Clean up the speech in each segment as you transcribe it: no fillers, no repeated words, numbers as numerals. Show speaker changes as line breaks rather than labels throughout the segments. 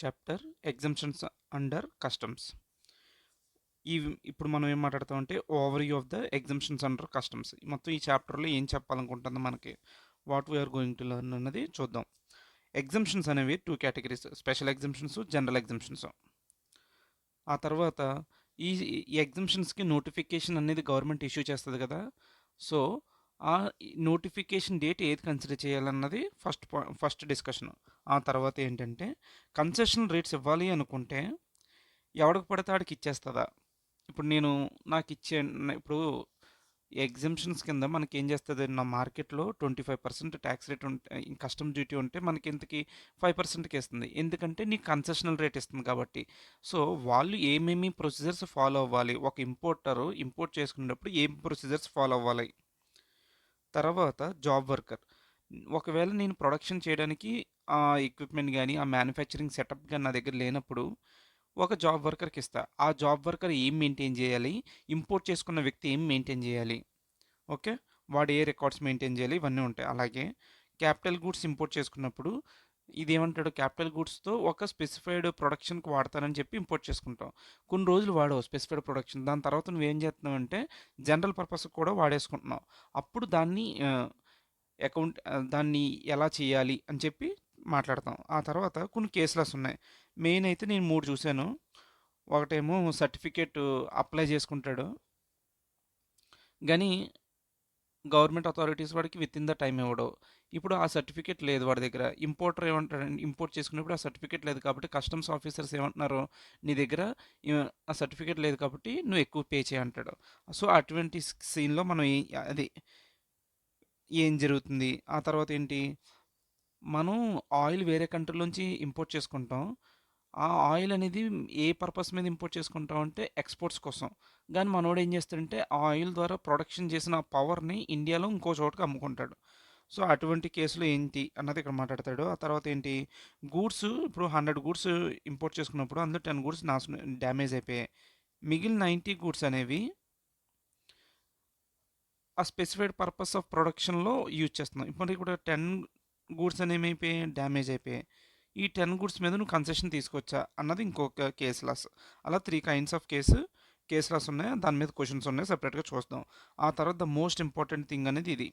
Chapter exemptions under customs. ఇప్పుడు మనం ఏం మాట్లాడతామంటే overview of the exemptions under customs. మొత్తం ఈ చాప్టర్లో ఏం చెప్పాలనుకుంటుందో మనకి what we are going to learn అన్నది చూద్దాం. ఎగ్జంప్షన్స్ అనేవి two categories, special exemptions, general exemptions. ఆ తర్వాత ఈ ఎగ్జంప్షన్స్కి నోటిఫికేషన్ అనేది గవర్నమెంట్ ఇష్యూ చేస్తుంది కదా. సో ఆ నోటిఫికేషన్ డేట్ ఏది కన్సిడర్ చేయాలన్నది ఫస్ట్ డిస్కషన్. ఆ తర్వాత ఏంటంటే కన్సెషన్ రేట్స్ ఇవ్వాలి అనుకుంటే ఎవడికి పడితే ఆడికి ఇచ్చేస్తుందా. ఇప్పుడు ఇప్పుడు ఎగ్జంప్షన్స్ కింద మనకి ఏం చేస్తుంది, నా మార్కెట్లో 25% ట్యాక్స్ రేట్ ఉంటే, కస్టమ్ డ్యూటీ ఉంటే మనకి ఇంతకి 5%కి ఇస్తుంది. ఎందుకంటే నీకు కన్సెషనల్ రేట్ ఇస్తుంది కాబట్టి. సో వాళ్ళు ఏమేమి ప్రొసీజర్స్ ఫాలో అవ్వాలి, ఒక ఇంపోర్టర్ ఇంపోర్ట్ చేసుకునేటప్పుడు ఏం ప్రొసీజర్స్ ఫాలో అవ్వాలి. తర్వాత జాబ్ వర్కర్, ఒకవేళ నేను ప్రొడక్షన్ చేయడానికి ఆ ఎక్విప్మెంట్ కానీ ఆ మ్యానుఫ్యాక్చరింగ్ సెటప్ కానీ నా దగ్గర లేనప్పుడు ఒక జాబ్ వర్కర్కి ఇస్తా. ఆ జాబ్ వర్కర్ ఏం మెయింటైన్ చేయాలి, ఇంపోర్ట్ చేసుకున్న వ్యక్తి ఏం మెయింటైన్ చేయాలి, ఓకే, వాడు ఏ రికార్డ్స్ మెయింటైన్ చేయాలి, ఇవన్నీ ఉంటాయి. అలాగే క్యాపిటల్ గూడ్స్ ఇంపోర్ట్ చేసుకున్నప్పుడు ఇదేమంటాడు, క్యాపిటల్ గూడ్స్తో ఒక స్పెసిఫైడ్ ప్రొడక్షన్కి వాడతానని చెప్పి ఇంపోర్ట్ చేసుకుంటాం. కొన్ని రోజులు వాడవు స్పెసిఫైడ్ ప్రొడక్షన్, దాని తర్వాత నువ్వేం చేస్తున్నావు అంటే జనరల్ పర్పస్కి కూడా వాడేసుకుంటున్నావు. అప్పుడు దాన్ని ఎలా చేయాలి అని చెప్పి మాట్లాడతాం. ఆ తర్వాత కొన్ని కేసులెస్ ఉన్నాయి. మెయిన్ అయితే నేను 3 చూశాను. ఒకటేమో సర్టిఫికేట్ అప్లై చేసుకుంటాడు కానీ గవర్నమెంట్ అథారిటీస్ వాడికి విత్ ఇన్ ద టైం ఇవ్వడు. ఇప్పుడు ఆ సర్టిఫికేట్ లేదు వాడి దగ్గర. ఇంపోర్టర్ ఏమంటాడు, ఇంపోర్ట్ చేసుకున్నప్పుడు ఆ సర్టిఫికేట్ లేదు కాబట్టి కస్టమ్స్ ఆఫీసర్స్ ఏమంటున్నారు, నీ దగ్గర ఆ సర్టిఫికేట్ లేదు కాబట్టి నువ్వు ఎక్కువ పే చేయి అంటాడు. సో అటువంటి సీన్లో మనం అది ఏం జరుగుతుంది. ఆ తర్వాత ఏంటి, మనం ఆయిల్ వేరే కంట్రీలోంచి ఇంపోర్ట్ చేసుకుంటాం. ఆ ఆయిల్ అనేది ఏ పర్పస్ మీద ఇంపోర్ట్ చేసుకుంటాం అంటే ఎక్స్పోర్ట్స్ కోసం. కానీ మనోడు ఏం చేస్తాడంటే ఆ ఆయిల్ ద్వారా ప్రొడక్షన్ చేసిన ఆ పవర్ని ఇండియాలో ఇంకో చోటుకి అమ్ముకుంటాడు. సో అటువంటి కేసులో ఏంటి అన్నది ఇక్కడ మాట్లాడతాడు. ఆ తర్వాత ఏంటి, గూడ్స్ ఇప్పుడు 100 గూడ్స్ ఇంపోర్ట్ చేసుకున్నప్పుడు అందులో 10 గూడ్స్ డ్యామేజ్ అయిపోయాయి. మిగిలిన 90 గూడ్స్ అనేవి ఆ స్పెసిఫైడ్ పర్పస్ ఆఫ్ ప్రొడక్షన్లో యూజ్ చేస్తున్నాం. ఇప్పుడు 10 గూడ్స్ అనేవి అయిపోయాయి, డ్యామేజ్ అయిపోయాయి. ఈ 10 గూడ్స్ మీద నువ్వు కన్సెషన్ తీసుకొచ్చా అన్నది ఇంకొక కేసు లాస్. అలా 3 కైండ్స్ ఆఫ్ కేసు లాస్ ఉన్నాయి. దాని మీద క్వశ్చన్స్ ఉన్నాయి, సపరేట్గా చూద్దాం. ఆ తర్వాత ద మోస్ట్ ఇంపార్టెంట్ థింగ్ అనేది ఇది,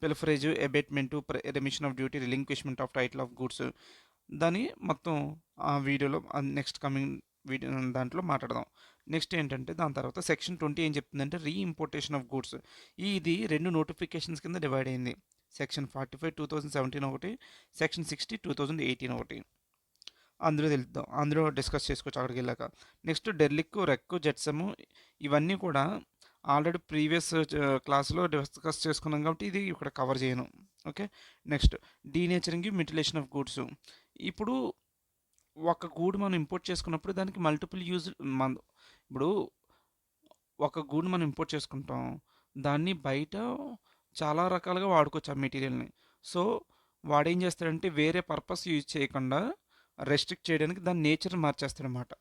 pilferage, abatement, remission of duty, relinquishment of title of goods. దాని మొత్తం ఆ వీడియోలో నెక్స్ట్ కమింగ్ వీడియో దాంట్లో మాట్లాడదాం. నెక్స్ట్ ఏంటంటే దాని తర్వాత సెక్షన్ 20 ఏం చెప్తుందంటే రీఇంపోర్టేషన్ ఆఫ్ గూడ్స్. ఇది 2 నోటిఫికేషన్స్ కింద డివైడ్ అయింది. సెక్షన్ 45 2017 ఒకటి, సెక్షన్ 60 2018 ఒకటి. అందులో డిస్కస్ చేసుకోవచ్చు అక్కడికి వెళ్ళాక. నెక్స్ట్ డెర్లిక్, రెక్, జెట్సమ్, ఇవన్నీ కూడా ఆల్రెడీ ప్రీవియస్ క్లాస్లో డిస్కస్ చేసుకున్నాం కాబట్టి ఇది ఇక్కడ కవర్ చేయను. Okay. Next denaturing, mutilation of goods. ఇప్పుడు ఒక గూడు మనం ఇంపోర్ట్ చేసుకున్నప్పుడు దానికి మల్టిపుల్ యూజ్. ఇప్పుడు ఒక గూడు మనం ఇంపోర్ట్ చేసుకుంటాం, దాన్ని బయట చాలా రకాలుగా వాడుకోవచ్చు ఆ మెటీరియల్ని. సో వాడేం చేస్తాడంటే వేరే పర్పస్ యూజ్ చేయకుండా రెస్ట్రిక్ట్ చేయడానికి దాని నేచర్ మార్చేస్తాడనమాట.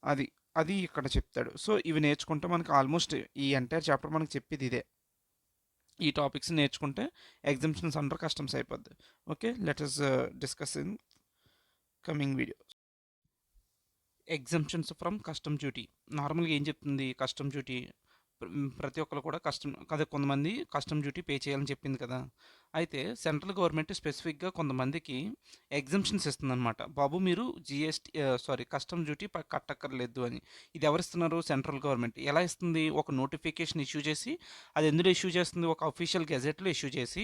అది అది ఇక్కడ చెప్తాడు. సో ఇవి నేర్చుకుంటే మనకి ఆల్మోస్ట్ ఈ ఎంటైర్ చాప్టర్ మనకి చెప్పేది ఇదే. ఈ టాపిక్స్ నేర్చుకుంటే ఎగ్జామ్షన్స్ అండర్ కస్టమ్స్ అయిపోద్ది. Okay, let us discuss in coming video. Exemptions from custom duty. నార్మల్గా ఏం చెప్తుంది కస్టమ్ డ్యూటీ, ప్రతి ఒక్కరు కూడా కొంతమంది కస్టమ్ డ్యూటీ పే చేయాలని చెప్పింది కదా. అయితే సెంట్రల్ గవర్నమెంట్ స్పెసిఫిక్గా కొంతమందికి ఎగ్జంప్షన్స్ ఇస్తుందన్నమాట. బాబు మీరు కస్టమ్ డ్యూటీ కట్టక్కర్లేదు అని. ఇది ఎవరిస్తున్నారు, సెంట్రల్ గవర్నమెంట్. ఎలా ఇస్తుంది, ఒక నోటిఫికేషన్ ఇష్యూ చేసి, అది ఎందులో ఇష్యూ చేస్తుంది, ఒక అఫీషియల్ గెజెట్లో ఇష్యూ చేసి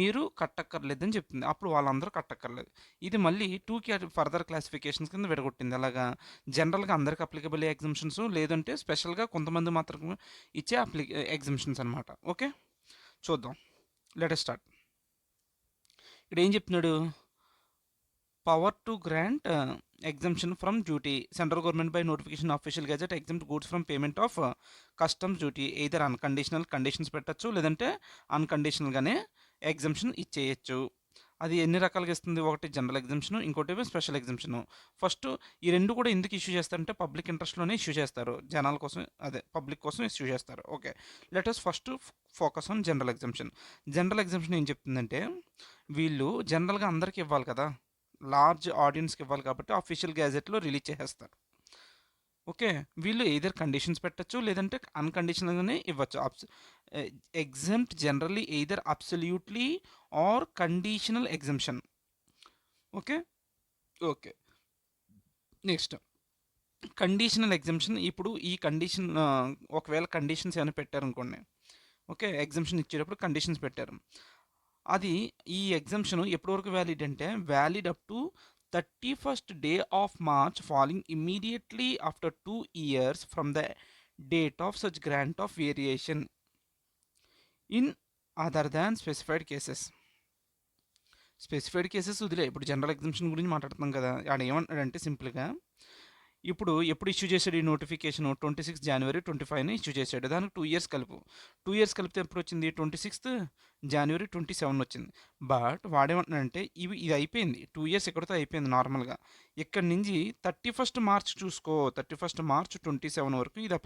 మీరు కట్టక్కర్లేదని చెప్తుంది. అప్పుడు వాళ్ళందరూ కట్టక్కర్లేదు. ఇది మళ్ళీ ఫర్దర్ క్లాసిఫికేషన్స్ కింద విడగొట్టింది. అలాగా జనరల్గా అందరికి అప్లికబుల్ ఎగ్జంప్షన్స్, లేదంటే స్పెషల్గా కొంతమంది మాత్రం ఇచ్చే ఎగ్జంప్షన్స్ అనమాట. ఓకే, చూద్దాం. Let us start. ఇక్కడ ఏం చెప్తున్నాడు, power to grant exemption from duty, central government by notification official gazette exempt goods from payment of customs duty. Either unconditional, conditions పెట్టచ్చు, లేదంటే అన్కండిషనల్గానే ఎగ్జంప్షన్ ఇచ్చేయచ్చు. అది ఎన్ని రకాలుగా ఇస్తుంది, ఒకటి జనరల్ ఎగ్జంప్షన్, ఇంకోటి స్పెషల్ ఎగ్జంప్షన్. ఫస్ట్ ఈ రెండు కూడా ఎందుకు ఇష్యూ చేస్తారంటే పబ్లిక్ ఇంట్రెస్ట్లోనే ఇష్యూ చేస్తారు, జనాల కోసం, అదే పబ్లిక్ కోసం ఇష్యూ చేస్తారు. Okay, let us first focus on general exemption. General exemption ఏం చెప్తుందంటే వీళ్ళు జనరల్గా అందరికీ ఇవ్వాలి కదా, లార్జ్ ఆడియన్స్కి ఇవ్వాలి కాబట్టి అఫీషియల్ గ్యాజెట్లో రిలీజ్ చేసేస్తారు. ఓకే. వీళ్ళు ఎయిదర్ కండిషన్స్ పెట్టొచ్చు, లేదంటే అన్‌కండిషనల్‌గానే ఇవ్వచ్చు. Exempt generally either absolutely or conditional exemption. Okay. Okay. Next conditional exemption. ఇప్పుడు ఈ కండిషన్ ఒకవేళ కండిషన్స్ ఏమైనా పెట్టారనుకోండి. ఓకే. ఎగ్జెంప్షన్ ఇచ్చేటప్పుడు కండిషన్స్ పెట్టారు. అది ఈ ఎగ్జెంప్షన్ ఎప్పటి వరకు వ్యాలిడ్ అంటే valid up to 31st day of March following immediately after 2 years from the date of such grant of variation in other than specified cases. Specified cases వదిలే, ఇప్పుడు general exemption గురించి మాట్లాడుతున్నాం కదా. ఆడ ఏమంటాడంటే సింపుల్గా, ఇప్పుడు ఎప్పుడు ఇష్యూ చేశాడు ఈ నోటిఫికేషన్? 26 జనవరి 25 ఇష్యూ చేశాడు. దానికి 2 years కలుపు. 2 years కలిపితే ఎప్పుడు వచ్చింది? 26th జనవరి 27 వచ్చింది. బట్ వాడేమంటున్నాడంటే ఇది అయిపోయింది, 2 years ఇక్కడితో అయిపోయింది నార్మల్గా. ఇక్కడ నుంచి 31st మార్చ్ చూసుకో, 31st మార్చ్ 27 వరకు ఇది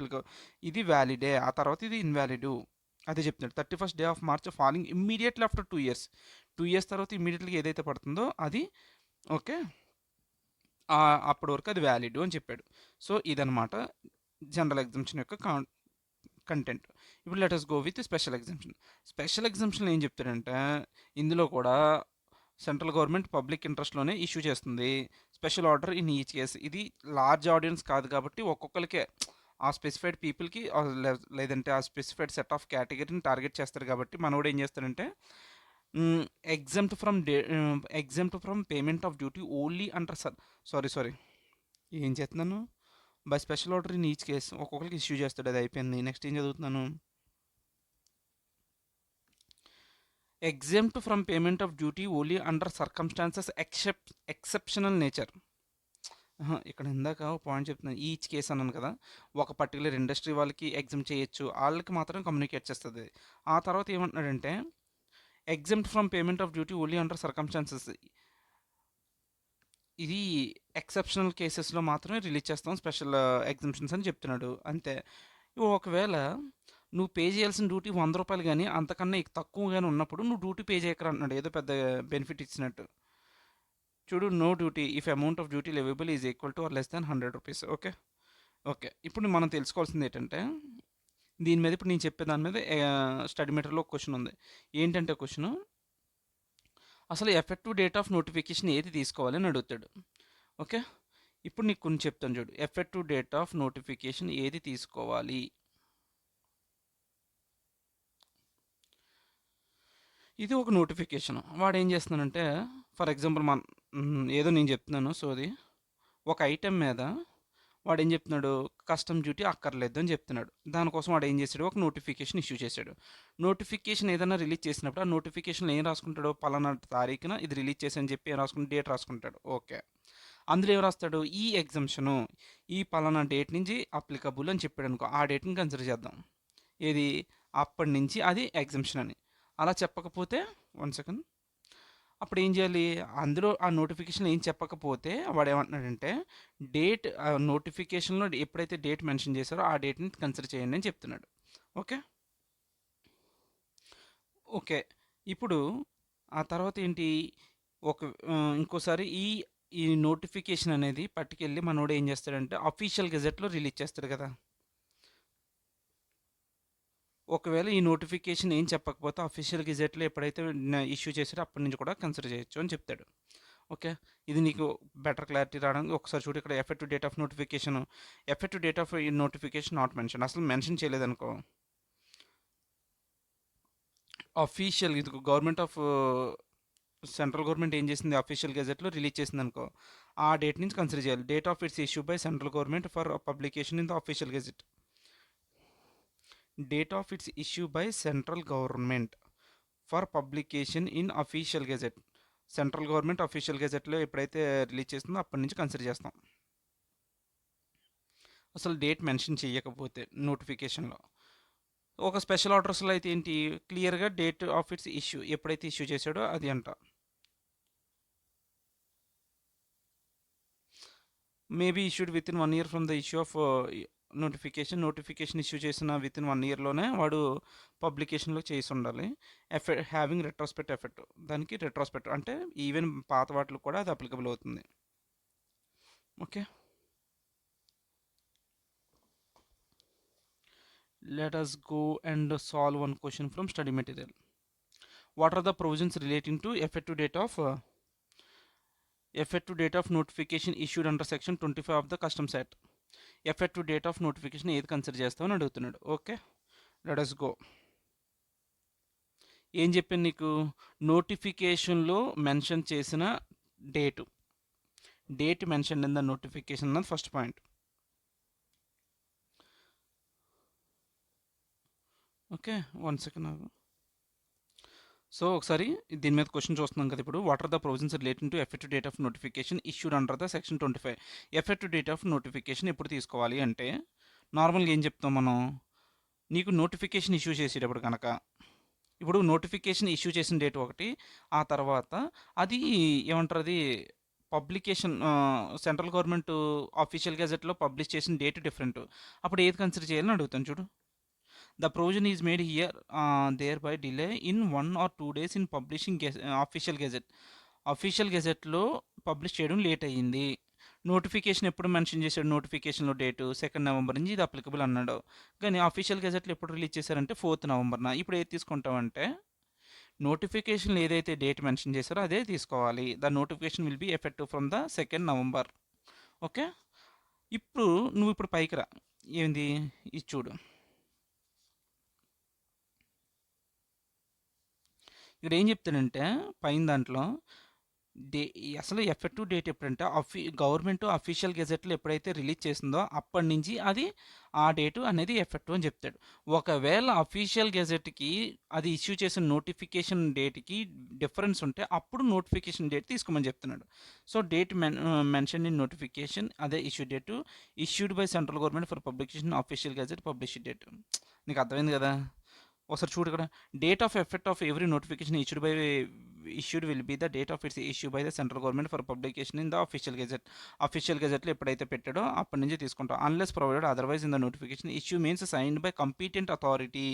ఇది వ్యాలిడే, ఆ తర్వాత ఇది ఇన్వాలిడ్. అదే చెప్తున్నాడు. 31st day of March following immediately after 2 years. 2 years తర్వాత ఇమ్మీడియట్గా ఏదైతే పడుతుందో అది ఓకే, అప్పటి వరకు అది వ్యాలిడ్ అని చెప్పాడు. సో ఇదనమాట జనరల్ ఎగ్జామ్షన్ యొక్క కంటెంట్. ఇప్పుడు let us go with special exemption. స్పెషల్ ఎగ్జామ్షన్లో ఏం చెప్తాడంటే, ఇందులో కూడా సెంట్రల్ గవర్నమెంట్ పబ్లిక్ ఇంట్రెస్ట్లోనే ఇష్యూ చేస్తుంది special order in each case. ఇది లార్జ్ ఆడియన్స్ కాదు కాబట్టి ఒక్కొక్కరికే, ఆ స్పెసిఫైడ్ పీపుల్కి లేదంటే ఆ స్పెసిఫైడ్ సెట్ ఆఫ్ కేటగిరీని టార్గెట్ చేస్తారు కాబట్టి మనోడు ఏం చేస్తాడంటే, exempt from payment of duty only under sorry ఏం చేస్తున్నాను, by special order in each case ఒక్కొక్కరికి ఇష్యూ చేస్తాడు. అది అయిపోయింది. నెక్స్ట్ ఏం చదువుతున్నాను, exempt from payment of duty only under circumstances exceptional nature. ఇక్కడ ఇందాక పాయింట్ చెప్తున్నాను, ఈచ్ కేస్ అన్నాను కదా. ఒక పర్టికులర్ ఇండస్ట్రీ వాళ్ళకి ఎగ్జామ్ చేయొచ్చు, వాళ్ళకి మాత్రం కమ్యూనికేట్ చేస్తుంది. ఆ తర్వాత ఏమంటున్నాడంటే, exempt from payment of duty only under circumstances. ఇది ఎక్సెప్షనల్ కేసెస్లో మాత్రమే రిలీజ్ చేస్తాం స్పెషల్ ఎగ్జామ్షన్స్ అని చెప్తున్నాడు. అంతే. ఒకవేళ నువ్వు పే చేయాల్సిన డ్యూటీ 100 రూపాయలు కానీ అంతకన్నా తక్కువగానే ఉన్నప్పుడు నువ్వు డ్యూటీ పే చేయకరా అంటున్నాడు, ఏదో పెద్ద బెనిఫిట్ ఇచ్చినట్టు. చూడు, no duty if amount of duty leviable is equal to or less than 100 rupees. Okay. Okay. ఇప్పుడు మనం తెలుసుకోవాల్సింది ఏంటంటే, దీని మీద ఇప్పుడు నేను చెప్పే దాని మీద స్టడీ మెటీరియల్లో ఒక క్వశ్చన్ ఉంది. ఏంటంటే క్వశ్చన్, అసలు ఎఫెక్టివ్ డేట్ ఆఫ్ నోటిఫికేషన్ ఏది తీసుకోవాలి అని అడుగుతాడు. ఓకే. ఇప్పుడు నీకు కొన్ని చెప్తాను చూడు. ఎఫెక్టివ్ డేట్ ఆఫ్ నోటిఫికేషన్ ఏది తీసుకోవాలి? ఇది ఒక నోటిఫికేషన్. వాడు ఏం చేస్తున్నానంటే, ఫర్ ఎగ్జాంపుల్ ఏదో నేను చెప్తున్నాను. సో అది ఒక ఐటెం మీద వాడు ఏం చెప్తున్నాడు, కస్టమ్ డ్యూటీ అక్కర్లేదు అని చెప్తున్నాడు. దానికోసం వాడు ఏం చేశాడు, ఒక నోటిఫికేషన్ ఇష్యూ చేశాడు. నోటిఫికేషన్ ఏదైనా రిలీజ్ చేసినప్పుడు ఆ నోటిఫికేషన్లో ఏం రాసుకుంటాడు, పలానా తారీఖున ఇది రిలీజ్ చేసని చెప్పి ఏం రాసుకుంటాడు, డేట్ రాసుకుంటాడు. ఓకే. అందులో ఏం రాస్తాడు, ఈ ఎగ్జామ్షను ఈ పలానా డేట్ నుంచి అప్లికబుల్ అని చెప్పాడు అనుకో, ఆ డేట్ని కన్సిడర్ చేద్దాం. ఏది, అప్పటి నుంచి అది ఎగ్జామ్షన్ అని. అలా చెప్పకపోతే 1 సెకండ్, అప్పుడు ఏం చేయాలి, అందులో ఆ నోటిఫికేషన్ ఏం చెప్పకపోతే వాడు ఏమంటున్నాడంటే, డేట్ నోటిఫికేషన్లో ఎప్పుడైతే డేట్ మెన్షన్ చేశారో ఆ డేట్ని కన్సిడర్ చేయండి అని చెప్తున్నాడు. ఓకే. ఓకే. ఇప్పుడు ఆ తర్వాత ఏంటి, ఒక ఇంకోసారి ఈ నోటిఫికేషన్ అనేది పట్టుకెళ్ళి మనోడు ఏం చేస్తాడంటే అఫీషియల్ గెజెట్లో రిలీజ్ చేస్తాడు కదా. ఒకవేళ ఈ నోటిఫికేషన్ ఏం చెప్పకపోతే అఫీషియల్ గెజెట్లో ఎప్పుడైతే ఇష్యూ చేశాడో అప్పటి నుంచి కూడా కన్సిడర్ చేయొచ్చు అని చెప్తాడు. ఓకే. ఇది నీకు బెటర్ క్లారిటీ రావడానికి ఒకసారి చూడు, ఇక్కడ effective date of notification not mention, అసలు మెన్షన్ చేయలేదనుకో, అఫీషియల్ ఇది గవర్నమెంట్ ఆఫ్ సెంట్రల్ గవర్నమెంట్ ఏం చేసింది, అఫీషియల్ గెజెట్లో రిలీజ్ చేసింది అనుకో, ఆ డేట్ నుంచి కన్సిడర్ చేయాలి. Date of its issue by central government for publication in the official gazette. Date of its issue by central government for publication in official గెజెట్. సెంట్రల్ గవర్నమెంట్ అఫీషియల్ గెజెట్లో ఎప్పుడైతే రిలీజ్ చేస్తుందో అప్పటి నుంచి కన్సిడర్ చేస్తాం, అసలు డేట్ మెన్షన్ చేయకపోతే నోటిఫికేషన్లో. ఒక స్పెషల్ ఆర్డర్స్లో అయితే ఏంటి, క్లియర్గా డేట్ ఆఫ్ ఇట్స్ ఇష్యూ ఎప్పుడైతే ఇష్యూ చేశాడో అది అంట. Maybe issued with in 1 year from the issue of notification issue చేసిన విత్ ఇన్ 1 ఇయర్‌లోనే వాడు పబ్లికేషన్‌లో చేసి ఉండాలి. Having retrospect effect. దానికి రెట్రోస్పెక్ట్ అంటే ఈవెన్ పాత వాటికి కూడా అది అప్లికబుల్ అవుతుంది. Okay. Let us go and solve one question from study material. What are the provisions relating to effective date of notification issued under section 25 of the Customs Act? Effective date of notification ఏది consider చేస్తామని అడుగుతున్నాడు. Okay, let us go. ఏం చెప్పాను నీకు? నోటిఫికేషన్లో mention చేసిన date mention in the notification అన్నది first point. Okay, 1 second ఆగు. సో ఒకసారి దీని మీద క్వశ్చన్ చూస్తున్నాం కదా ఇప్పుడు. What are the provisions relating to effective date of notification issued under the section 25. Effective date of notification ఎప్పుడు తీసుకోవాలి అంటే నార్మల్గా ఏం చెప్తాం మనం, నీకు నోటిఫికేషన్ ఇష్యూ చేసేటప్పుడు కనుక ఇప్పుడు నోటిఫికేషన్ ఇష్యూ చేసిన డేట్ ఒకటి, ఆ తర్వాత అది ఏమంటారు, అది పబ్లికేషన్ సెంట్రల్ గవర్నమెంట్ ఆఫీషియల్ గెజెట్లో పబ్లిష్ చేసిన డేట్ డిఫరెంట్. అప్పుడు ఏది కన్సిడర్ చేయాలని అడుగుతాను చూడు. The provision is made here thereby delay in 1 or 2 days in publishing official gazette. Official గెజెట్లో పబ్లిష్ చేయడం లేట్ అయ్యింది. నోటిఫికేషన్ ఎప్పుడు మెన్షన్ చేశాడు? నోటిఫికేషన్లో డేటు 2 నవంబర్ నుంచి ఇది అప్లికబుల్ అన్నాడు. కానీ అఫీషియల్ గెజెట్లో ఎప్పుడు రిలీజ్ చేశారంటే 4 నవంబర్న. ఇప్పుడు ఏది తీసుకుంటామంటే నోటిఫికేషన్లో ఏదైతే డేట్ మెన్షన్ చేశారో అదే తీసుకోవాలి. The notification will be effective from the 2 November. Okay, ఇప్పుడు నువ్వు ఇప్పుడు పైకి రా. ఏంది ఇది చూడు. ఇక్కడ ఏం చెప్తాడంటే పైన దాంట్లో అసలు ఎఫెక్టివ్ డేట్ ఎప్పుడంటే గవర్నమెంట్ అఫీషియల్ గెజెట్లో ఎప్పుడైతే రిలీజ్ చేసిందో అప్పటి నుంచి అది ఆ డేటు అనేది ఎఫెక్టివ్ అని చెప్తాడు. ఒకవేళ అఫీషియల్ గెజెట్కి అది ఇష్యూ చేసిన నోటిఫికేషన్ డేట్కి డిఫరెన్స్ ఉంటే అప్పుడు నోటిఫికేషన్ డేట్ తీసుకోమని చెప్తున్నాడు. So date mention in notification అదే issue date issued by central government for publication official gazette publish date. నీకు అర్థమైంది కదా? ఒకసారి చూడు ఇక్కడ, date of effect of every notification issued will be the date of its issue by the central government for publication in the official గెజెట్లో ఎప్పుడైతే పెట్టాడో అప్పటి నుంచి తీసుకుంటాం. Unless provided otherwise in the notification issue means signed by competent authority.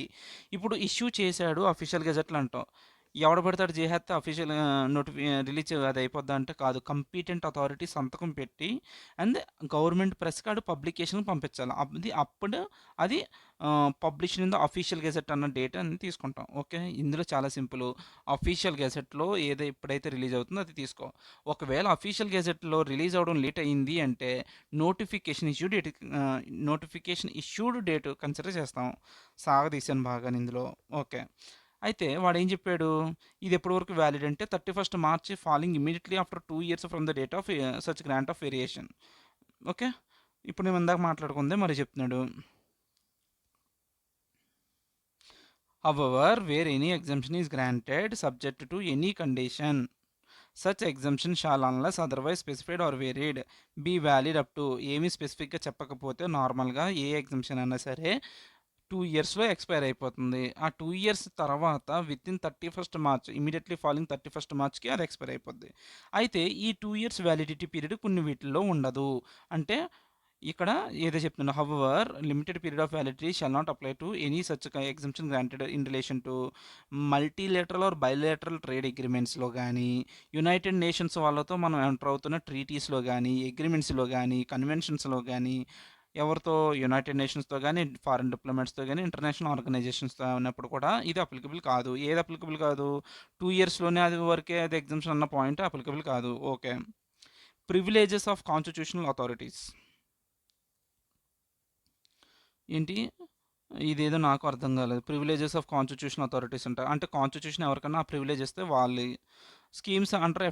ఇప్పుడు issue చేశాడు official గెజెట్లో అంటాం, ఎవడ పడతాడు చేసేస్తే అఫీషియల్ రిలీజ్ అది అయిపోద్దా అంటే కాదు. కంపీటెంట్ అథారిటీ సంతకం పెట్టి and government press card publication పంపించాలి. అప్పుడు అది publish in the official gazette అన్న డేట్ అని తీసుకుంటాం. ఓకే, ఇందులో చాలా సింపుల్. అఫీషియల్ గెజెట్లో ఎప్పుడైతే రిలీజ్ అవుతుందో అది తీసుకో. ఒకవేళ అఫీషియల్ గెజెట్లో రిలీజ్ అవ్వడం లేట్ అయ్యింది అంటే నోటిఫికేషన్ ఇష్యూడ్ డేట్ కన్సిడర్ చేస్తాం. సాగదీశాను బాగా ఇందులో. ఓకే, అయితే వాడు ఏం చెప్పాడు, ఇది ఎప్పటి వరకు వ్యాలిడ్ అంటే 31 March falling immediately after 2 years from the date of such grant of variation. Okay, ఇప్పుడు నేను ఇందాక మాట్లాడుకుందే మరి చెప్తున్నాడు. However, where any exemption is granted subject to any condition, such exemption shall unless otherwise specified or varied be valid up to. ఏమీ స్పెసిఫిక్గా చెప్పకపోతే నార్మల్గా ఏ exemption అయినా సరే 2 ఇయర్స్లో ఎక్స్పైర్ అయిపోతుంది. ఆ 2 ఇయర్స్ తర్వాత with in 31 March immediately following 31 మార్చ్కి అది ఎక్స్పైర్ అయిపోద్ది. అయితే ఈ 2 ఇయర్స్ వ్యాలిడిటీ పీరియడ్ కొన్ని వీటిల్లో ఉండదు. అంటే ఇక్కడ ఏదో చెప్తున్నా, hour limited period of validity shall not apply to any such exemption granted in relation to multilateral or bilateral trade అగ్రిమెంట్స్లో కానీ, యునైటెడ్ నేషన్స్ వాళ్ళతో మనం ఎంటర్ అవుతున్న ట్రీటీస్లో కానీ, అగ్రిమెంట్స్లో కానీ, కన్వెన్షన్స్లో కానీ, ఎవరితో యునైటెడ్ నేషన్స్తో కానీ, ఫారిన్ డిప్లొమాట్స్తో కానీ, ఇంటర్నేషనల్ ఆర్గనైజేషన్స్తో ఉన్నప్పుడు కూడా ఇది అప్లికబుల్ కాదు. ఏది అప్లికబుల్ కాదు? 2 ఇయర్స్లోనే అది వరకే అది ఎగ్జంప్షన్ అన్న పాయింట్ అప్లికబుల్ కాదు. Okay, privileges of constitutional authorities ఏంటి? ఇదేదో నాకు అర్థం కాలేదు. ప్రివిలేజెస్ ఆఫ్ కాన్స్టిట్యూషన్ అథారిటీస్ ఉంటాయి అంటే కాన్స్టిట్యూషన్ ఎవరికన్నా ఆ ప్రివిలేజ్ ఇస్తే వాళ్ళు స్కీమ్స్ అంటారు.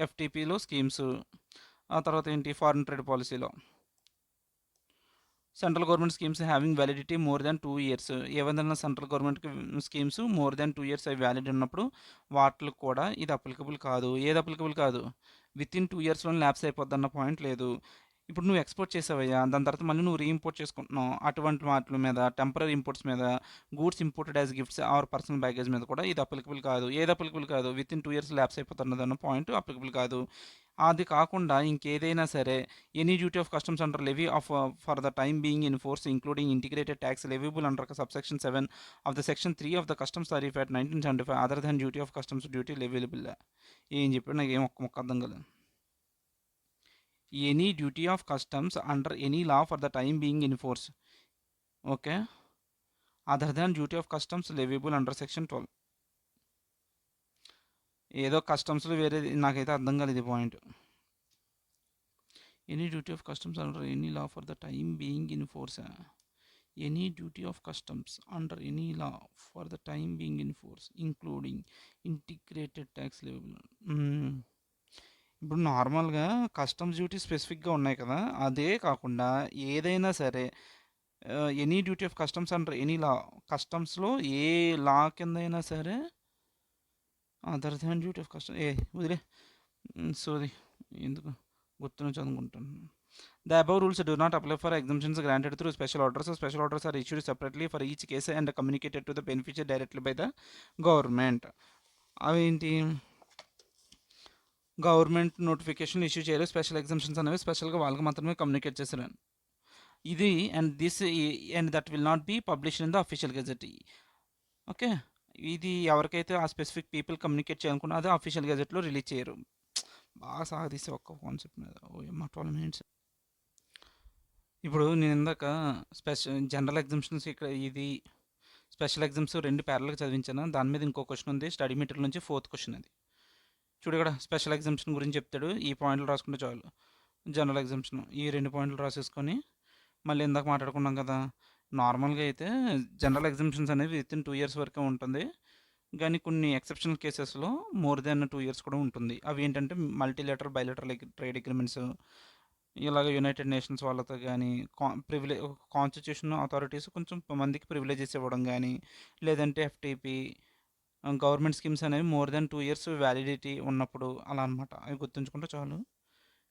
ఎఫ్టీపీలో స్కీమ్స్. ఆ తర్వాత ఏంటి? ఫారిన్ ట్రేడ్ పాలసీలో central government schemes having validity more than 2 years. ఏదైనా central government schemes more than 2 years అవి వ్యాలిడ్ ఉన్నప్పుడు వాటికి కూడా ఇది అప్లికబుల్ కాదు. ఏది అప్లికబుల్ కాదు? విత్ ఇన్ 2 ఇయర్స్లో ల్యాప్స్ అయిపోద్ది అన్న పాయింట్ లేదు. ఇప్పుడు నువ్వు ఎక్స్పోర్ట్ చేసావయ్యా, దాని తర్వాత మళ్ళీ నువ్వు రీఇంపోర్ట్ చేసుకుంటున్నావు. అటువంటి వాటి మీద, టెంపరీ ఇంపోర్ట్స్ మీద, goods imported as gifts or personal baggage మీద కూడా ఇది అప్లికబుల్ కాదు. ఏది అప్లికబుల్ కాదు? విత్ ఇన్ 2 ఇయర్స్ ల్యాప్స్ అయిపోతున్నది అన్న పాయింట్ అప్లికబుల్ కాదు. అది కాకుండా ఇంకేదైనా సరే any duty of customs under levy of for the time being in force including integrated tax leviable under subsection 7 of the section 3 of the customs tariff act 1975 other than duty of customs duty leviable. ఏం చెప్పాడు నాకు ఏం ఒక్క మొక్క అర్థం కాలేదు. Any duty of customs under any law for the time being in force. Okay, other than duty of customs leviable under section 12. ఏదో కస్టమ్స్లో వేరే నాకైతే అర్థం కాలేదు ఈ point. Any duty of customs under any law for the time being in force. Any duty of customs under any law for the time being in force including integrated tax level. ఇప్పుడు నార్మల్గా customs duty స్పెసిఫిక్గా ఉన్నాయి కదా, అదే కాకుండా ఏదైనా సరే any duty of customs under any law, కస్టమ్స్లో ఏ లా కింద అయినా సరే other than duty of custom వదిలే సోది ఎందుకు గుర్తును చదువుకుంటాను. The above rules do not apply for exemptions granted through special orders. So special orders are issued separately for each case and communicated to the beneficiary directly by the government. అవేంటి government notification issue చేయరు, special exemptions అనేవి స్పెషల్గా వాళ్ళకి మాత్రమే communicate చేశారు ఇది. And this and that will not be published in the official gazette. Okay, ఇది ఎవరికైతే ఆ స్పెసిఫిక్ పీపుల్ కమ్యూనికేట్ చేయాలనుకున్నా అది అఫీషియల్ గెజెట్లో రిలీజ్ చేయరు. బాగా సాగదీసే ఒక్క కాన్సెప్ట్ మీద 12 మినిట్స్. ఇప్పుడు నేను ఇందాక జనరల్ ఎగ్జామ్షన్స్ ఇక్కడ ఇది స్పెషల్ ఎగ్జామ్స్ రెండు ప్యారల్గా చదివించాను. దాని మీద ఇంకో క్వశ్చన్ ఉంది స్టడీ మెటీరియల్ నుంచి 4th క్వశ్చన్ అది. చూడు ఇక్కడ స్పెషల్ ఎగ్జామ్షన్ గురించి చెప్తాడు, ఈ పాయింట్లు రాసుకుంటే చాలు. జనరల్ ఎగ్జామ్షన్ ఈ 2 పాయింట్లు రాసేసుకొని మళ్ళీ ఇందాక మాట్లాడుకున్నాం కదా, నార్మల్గా అయితే జనరల్ ఎగ్జామ్షన్స్ అనేవి వితిన్ 2 ఇయర్స్ వరకే ఉంటుంది, కానీ కొన్ని ఎక్సెప్షనల్ కేసెస్లో మోర్ దెన్ 2 ఇయర్స్ కూడా ఉంటుంది. అవి ఏంటంటే మల్టీలేటరల్ బైలేటరల్ ట్రేడ్ అగ్రిమెంట్స్, ఇలాగ యునైటెడ్ నేషన్స్ వాళ్ళతో కానీ కాన్స్టిట్యూషన్ అథారిటీస్ కొంచెం మందికి ప్రివిలేజెస్ ఇవ్వడం కానీ, లేదంటే ఎఫ్టీపీ గవర్నమెంట్ స్కీమ్స్ అనేవి మోర్ దెన్ 2 ఇయర్స్ వ్యాలిడిటీ ఉన్నప్పుడు అలా అనమాట. అవి గుర్తుంచుకుంటే చాలు.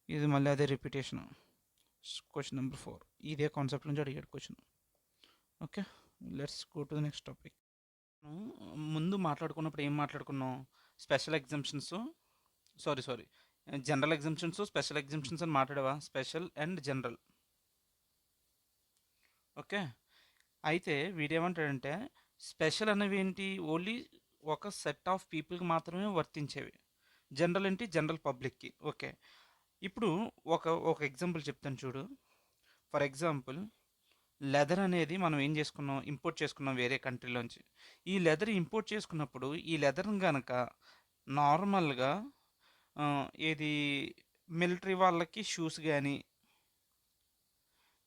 ఇది మళ్ళీ అదే రిపీటేషన్. క్వశ్చన్ నెంబర్ 4 ఇదే కాన్సెప్ట్ నుంచి అడిగాడు question. Okay, let's go to the next topic. ముందు మాట్లాడుకున్నప్పుడు ఏం మాట్లాడుకున్నాం, special exemptions sorry general exemptions special exemptions అని మాట్లాడవా, స్పెషల్ అండ్ జనరల్. ఓకే, అయితే వీడేమంటాడంటే స్పెషల్ అనేవి ఏంటి, ఓన్లీ ఒక సెట్ ఆఫ్ పీపుల్కి మాత్రమే వర్తించేవి, జనరల్ ఏంటి జనరల్ పబ్లిక్కి. ఓకే, ఇప్పుడు ఒక ఎగ్జాంపుల్ చెప్తాను చూడు. ఫర్ ఎగ్జాంపుల్ లెదర్ అనేది మనం ఏం చేసుకున్నాం, ఇంపోర్ట్ చేసుకున్నాం వేరే కంట్రీలోంచి. ఈ లెదర్ ఇంపోర్ట్ చేసుకున్నప్పుడు ఈ లెదర్ని కనుక నార్మల్గా ఏది మిలిటరీ వాళ్ళకి షూస్ కానీ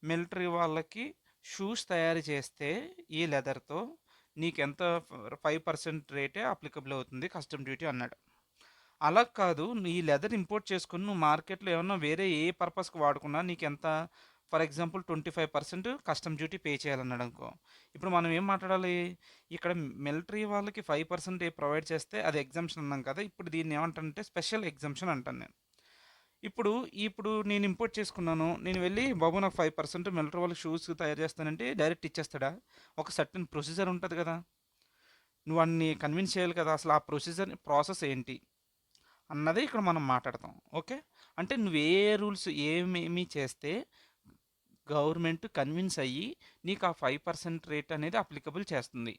మిలిటరీ వాళ్ళకి షూస్ తయారు చేస్తే ఈ లెదర్తో నీకెంత 5% రేటే అప్లికబుల్ అవుతుంది కస్టమ్ డ్యూటీ అన్నాడు. అలా కాదు, ఈ లెదర్ ఇంపోర్ట్ చేసుకుని నువ్వు మార్కెట్లో ఏమన్నా వేరే ఏ పర్పస్కి వాడుకున్నా నీకెంత, for example 25% custom duty pay చేయాలన్నాడు అనుకో. ఇప్పుడు మనం ఏం మాట్లాడాలి, ఇక్కడ మిలిటరీ వాళ్ళకి 5% ప్రొవైడ్ చేస్తే అది ఎగ్జామ్షన్ అన్నాం కదా, ఇప్పుడు దీన్ని ఏమంటానంటే స్పెషల్ ఎగ్జామ్షన్ అంటాను నేను. ఇప్పుడు నేను ఇంపోర్ట్ చేసుకున్నాను, నేను వెళ్ళి బాబు నాకు 5% మిలిటరీ వాళ్ళకి షూస్ తయారు చేస్తానంటే డైరెక్ట్ ఇచ్చేస్తాడా? ఒక సర్టన్ ప్రొసీజర్ ఉంటుంది కదా, నువ్వు అన్ని కన్విన్స్ చేయాలి కదా, అసలు ఆ ప్రాసెస్ ఏంటి అన్నదే ఇక్కడ మనం మాట్లాడతాం. ఓకే, అంటే నువ్వు ఏ రూల్స్ ఏమేమి చేస్తే గవర్నమెంట్ కన్విన్స్ అయ్యి నీకు ఆ 5% రేట్ అనేది అప్లికబుల్ చేస్తుంది,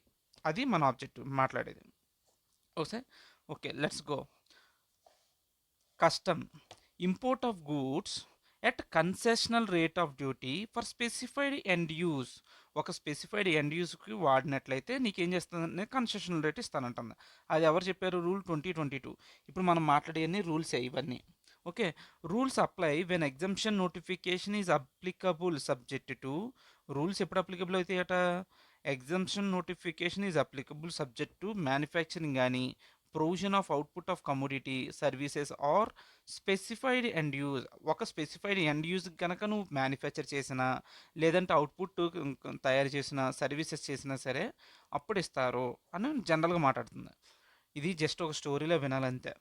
అది మన ఆబ్జెక్టివ్ మాట్లాడేది. Okay okay let's go. Custom import of goods at concessional rate of duty for specified end use. ఒక స్పెసిఫైడ్ ఎండ్ యూస్కి వాడినట్లయితే నీకేం చేస్తుందంటే కన్సెషనల్ రేట్ ఇస్తానంటుంది. అది ఎవరు చెప్పారు, రూల్ 2022. ఇప్పుడు మనం మాట్లాడేవన్నీ రూల్సే ఇవన్నీ. Okay, rules apply when exemption notification is applicable subject to. Rules ఎప్పుడు అప్లికబుల్ అవుతాయట, exemption notification is applicable subject to manufacturing కానీ, provision of output of commodity services or specified end use. ఒక స్పెసిఫైడ్ ఎండ్ యూజ్ కనుక నువ్వు manufacture చేసినా, లేదంటే output తయారు చేసిన సర్వీసెస్ చేసినా సరే అప్పుడు ఇస్తారు అని జనరల్గా మాట్లాడుతుంది. ఇది జస్ట్ ఒక స్టోరీలో వినాలంతే,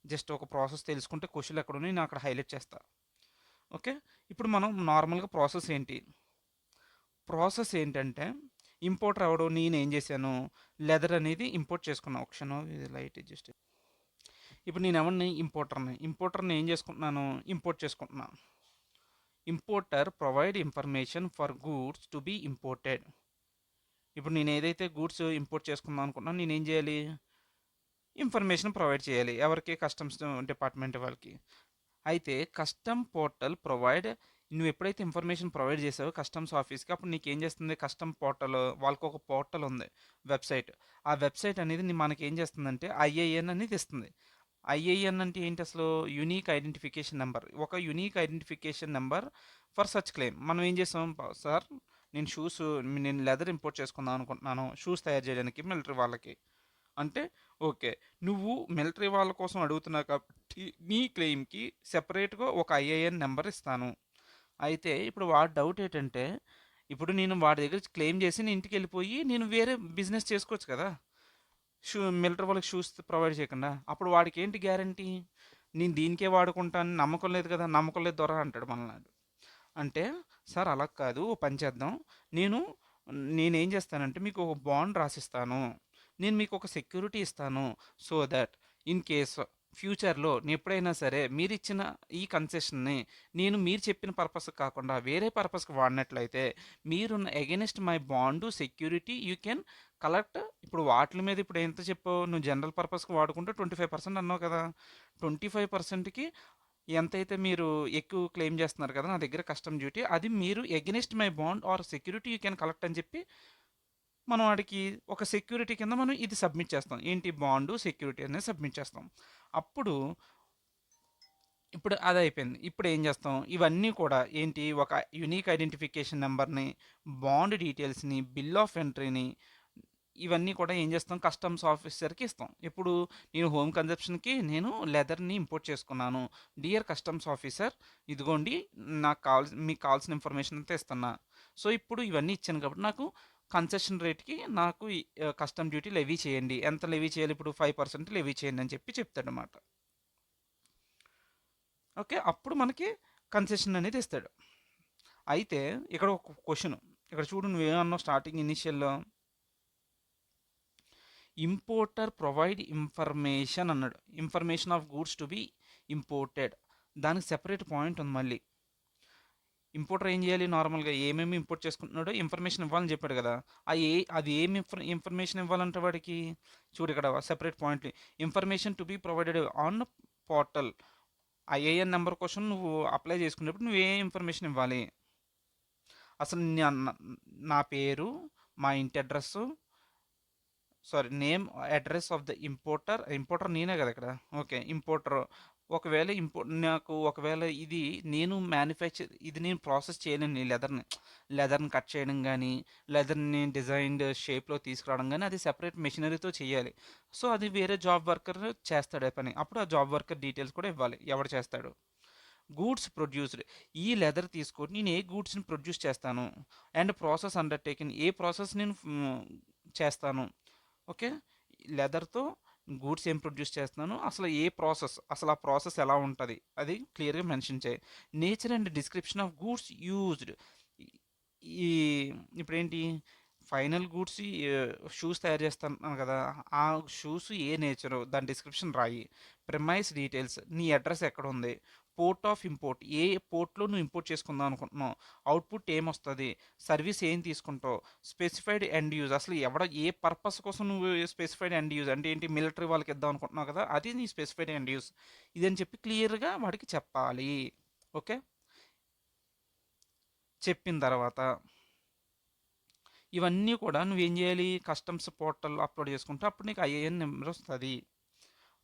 జస్ట్ ఒక ప్రాసెస్ తెలుసుకుంటే క్వశ్చన్లు ఎక్కడున్నాయి నేను అక్కడ హైలైట్ చేస్తా. ఓకే, ఇప్పుడు మనం నార్మల్గా ప్రాసెస్ ఏంటంటే ఇంపోర్టర్ నేను ఏం చేశాను, లెదర్ అనేది ఇంపోర్ట్ చేసుకున్నా. ఆప్షన్ ఇది లైట్ అడ్జస్ట్. ఇప్పుడు నేను ఎవరిని ఇంపోర్టర్ని ఏం చేసుకుంటున్నాను, ఇంపోర్ట్ చేసుకుంటున్నాను. Importer provide information for goods to be imported. ఇప్పుడు నేను ఏదైతే గూడ్స్ ఇంపోర్ట్ చేసుకుందాం అనుకుంటున్నాను, నేనేం చేయాలి, ఇన్ఫర్మేషన్ ప్రొవైడ్ చేయాలి. ఎవరికి, కస్టమ్స్ డిపార్ట్మెంట్ వాళ్ళకి. అయితే కస్టమ్ పోర్టల్ ప్రొవైడ్, నువ్వు ఎప్పుడైతే ఇన్ఫర్మేషన్ ప్రొవైడ్ చేసావో కస్టమ్స్ ఆఫీస్కి, అప్పుడు నీకు ఏం చేస్తుంది, కస్టమ్ పోర్టల్ వాళ్ళకి ఒక పోర్టల్ ఉంది, వెబ్సైట్. ఆ వెబ్సైట్ అనేది మనకి ఏం చేస్తుందంటే ఐఐఎన్ అనేది ఇస్తుంది. ఐఐఎన్ అంటే ఏంటి అసలు, యూనిక్ ఐడెంటిఫికేషన్ నెంబర్. ఒక unique identification number for such claim. మనం ఏం చేసాం, సార్ నేను లెదర్ ఇంపోర్ట్ చేసుకుందాం అనుకుంటున్నాను, షూస్ తయారు చేయడానికి మిలిటరీ వాళ్ళకి అంటే, ఓకే, నువ్వు మిలిటరీ వాళ్ళ కోసం అడుగుతున్నావు కాబట్టి నీ క్లెయిమ్కి సెపరేట్గా ఒక ఐఐఎన్ నెంబర్ ఇస్తాను. అయితే ఇప్పుడు వాడి డౌట్ ఏంటంటే, ఇప్పుడు నేను వాడి దగ్గర క్లెయిమ్ చేసి నేను ఇంటికి వెళ్ళిపోయి నేను వేరే బిజినెస్ చేసుకోవచ్చు కదా, మిలిటరీ వాళ్ళకి షూస్ ప్రొవైడ్ చేయకుండా. అప్పుడు వాడికి ఏంటి గ్యారంటీ, నేను దీనికే వాడుకుంటాను, నమ్మకం లేదు కదా, నమ్మకం లేదు దొర అంటాడు మనల్ని. అంటే, సార్ అలా కాదు, ఓ పని చేద్దాం, నేను నేనేం చేస్తానంటే మీకు ఒక బాండ్ రాసిస్తాను, నేను మీకు ఒక సెక్యూరిటీ ఇస్తాను, సో దట్ ఇన్ కేస్ ఫ్యూచర్లో ఎప్పుడైనా సరే మీరు ఇచ్చిన ఈ కన్సెషన్ని నేను మీరు చెప్పిన పర్పస్కి కాకుండా వేరే పర్పస్కి వాడినట్లయితే, మీరు against my bond security you can collect. ఇప్పుడు వాటి మీద ఇప్పుడు ఎంత చెప్పావు, నువ్వు జనరల్ పర్పస్కి వాడుకుంటే 25% అన్నావు కదా, 25%కి ఎంతైతే మీరు ఎక్కువ క్లెయిమ్ చేస్తున్నారు కదా నా దగ్గర కస్టమ్ డ్యూటీ, అది మీరు against my bond or security you can collect అని చెప్పి మనం వాడికి ఒక సెక్యూరిటీ కింద మనం ఇది సబ్మిట్ చేస్తాం. ఏంటి, బాండు సెక్యూరిటీ అనేది సబ్మిట్ చేస్తాం. అప్పుడు ఇప్పుడు అది అయిపోయింది. ఇప్పుడు ఏం చేస్తాం, ఇవన్నీ కూడా ఏంటి, ఒక యునిక్ ఐడెంటిఫికేషన్ నెంబర్ని, బాండ్ డీటెయిల్స్ని, బిల్ ఆఫ్ ఎంట్రీని, ఇవన్నీ కూడా ఏం చేస్తాం, కస్టమ్స్ ఆఫీసర్కి ఇస్తాం. ఇప్పుడు నేను హోమ్ కన్జప్షన్కి నేను లెదర్ని ఇంపోర్ట్ చేసుకున్నాను, డియర్ కస్టమ్స్ ఆఫీసర్, ఇదిగోండి మీకు కావాల్సిన ఇన్ఫర్మేషన్ అంతా ఇస్తున్నా. సో ఇప్పుడు ఇవన్నీ ఇచ్చాను కాబట్టి నాకు కన్సెషన్ రేట్కి నాకు కస్టమ్ డ్యూటీ లెవీ చేయండి. ఎంత లెవీ చేయాలి, ఇప్పుడు 5% లెవీ చేయండి అని చెప్పి చెప్తాడు అనమాట. ఓకే, అప్పుడు మనకి కన్సెషన్ అనేది ఇస్తాడు. అయితే ఇక్కడ ఒక క్వశ్చన్, ఇక్కడ చూడు నువ్వేమన్నావు స్టార్టింగ్ ఇనిషియల్లో, ఇంపోర్టర్ ప్రొవైడ్ ఇన్ఫర్మేషన్ అన్నాడు, information of goods to be imported. దానికి సెపరేట్ పాయింట్ ఉంది మళ్ళీ. ఇంపోర్టర్ ఏం చేయాలి, నార్మల్గా ఏమేమి ఇంపోర్ట్ చేసుకుంటున్నాడో ఇన్ఫర్మేషన్ ఇవ్వాలని చెప్పాడు కదా, అది ఏమి ఇన్ఫర్మేషన్ ఇవ్వాలంటే వాడికి, చూడు ఇక్కడ separate point, information to be provided on portal. IAN number కోసం నువ్వు అప్లై చేసుకునేప్పుడు నువ్వు ఏ ఇన్ఫర్మేషన్ ఇవ్వాలి, అసలు నా పేరు, మా ఇంటి address, sorry name, address of the importer నేనే కదా ఇక్కడ, ఓకే ఇంపోర్టర్. ఒకవేళ ఒకవేళ ఇది నేను ఇది నేను ప్రాసెస్ చేయలేను, ఈ లెదర్ని కట్ చేయడం కానీ, లెదర్ని డిజైన్డ్ షేప్లో తీసుకురావడం కానీ, అది సెపరేట్ మెషినరీతో చేయాలి. సో అది వేరే జాబ్ వర్కర్ చేస్తాడు ఆ పని, అప్పుడు ఆ జాబ్ వర్కర్ డీటెయిల్స్ కూడా ఇవ్వాలి, ఎవడు చేస్తాడు. గూడ్స్ ప్రొడ్యూస్డ్, ఈ లెదర్ తీసుకొని నేను ఏ గూడ్స్ని ప్రొడ్యూస్ చేస్తాను, and process undertaking, A process నేను చేస్తాను. ఓకే, లెదర్తో గూడ్స్ ఏం ప్రొడ్యూస్ చేస్తున్నాను, అసలు ఏ ప్రాసెస్, అసలు ఆ ప్రాసెస్ ఎలా ఉంటుంది అది క్లియర్గా మెన్షన్ చేయి. Nature and description of goods used, ఈ ఇప్పుడేంటి, ఫైనల్ గూడ్స్ షూస్ తయారు చేస్తాను కదా, ఆ షూస్ ఏ నేచరు దాని డిస్క్రిప్షన్ రాయి. ప్రిమైస్ డీటెయిల్స్, నీ అడ్రస్ ఎక్కడ ఉంది, పోర్ట్ ఆఫ్ ఇంపోర్ట్, ఏ పోర్ట్లో నువ్వు ఇంపోర్ట్ చేసుకుందాం అనుకుంటున్నావు, అవుట్పుట్ ఏమొస్తుంది, సర్వీస్ ఏం తీసుకుంటావు, స్పెసిఫైడ్ ఎండ్ యూజ్, అసలు ఏ పర్పస్ కోసం నువ్వు స్పెసిఫైడ్ ఎండ్ యూజ్ అంటే ఏంటి, మిలిటరీ వాళ్ళకి ఇద్దాం అనుకుంటున్నావు కదా, అది నీ స్పెసిఫైడ్ ఎండ్ యూజ్, ఇదని చెప్పి క్లియర్గా వాడికి చెప్పాలి. ఓకే, చెప్పిన తర్వాత ఇవన్నీ కూడా నువ్వేం చేయాలి, కస్టమ్స్ పోర్టల్ అప్లోడ్ చేసుకుంటే అప్పుడు నీకు ఐఏఎన్ నెంబర్ వస్తుంది.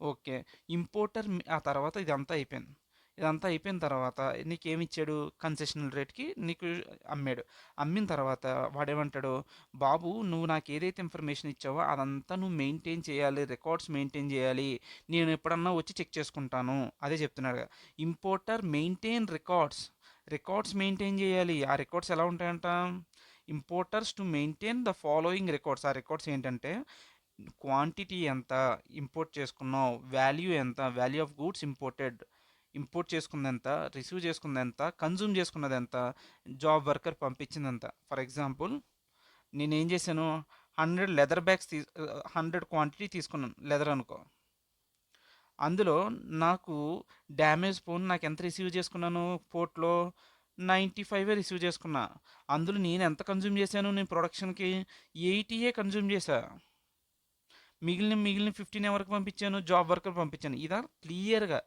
ఓకే, ఇంపోర్టర్ ఆ తర్వాత ఇదంతా అయిపోయిన తర్వాత నీకేమి ఇచ్చాడు, కన్సెషనల్ రేట్కి నీకు అమ్మాడు. అమ్మిన తర్వాత వాడేమంటాడు, బాబు నువ్వు నాకు ఏదైతే ఇన్ఫర్మేషన్ ఇచ్చావో అదంతా నువ్వు మెయింటైన్ చేయాలి, రికార్డ్స్ మెయింటైన్ చేయాలి, నేను ఎప్పుడన్నా వచ్చి చెక్ చేసుకుంటాను, అదే చెప్తున్నాడు కదా. ఇంపోర్టర్ మెయింటైన్ రికార్డ్స్ మెయింటైన్ చేయాలి. ఆ రికార్డ్స్ ఎలా ఉంటాయంట, importers to maintain the following records. ఆ రికార్డ్స్ ఏంటంటే, క్వాంటిటీ ఎంత ఇంపోర్ట్ చేసుకున్నావు, వాల్యూ ఎంత, వాల్యూ ఆఫ్ గూడ్స్ ఇంపోర్ట్ చేసుకున్నది ఎంత, రిసీవ్ చేసుకున్నది ఎంత, కన్జ్యూమ్ చేసుకున్నది ఎంత, జాబ్ వర్కర్ పంపించింది ఎంత. ఫర్ ఎగ్జాంపుల్ నేనేం చేశాను, 100 లెదర్ బ్యాగ్స్ 100 క్వాంటిటీ తీసుకున్నాను లెదర్ అనుకో, అందులో నాకు డ్యామేజ్ ఫోన్ నాకు ఎంత రిసీవ్ చేసుకున్నాను పోర్ట్‌లో 95 రిసీవ్ చేసుకున్నా. అందులో నేను ఎంత కన్జ్యూమ్ చేశాను నేను ప్రొడక్షన్‌కి 80 కన్జ్యూమ్ చేశా. మిగిలిన 15 ఎవరికి పంపించాను? జాబ్ వర్కర్ పంపించాను. ఇదా క్లియర్‌గా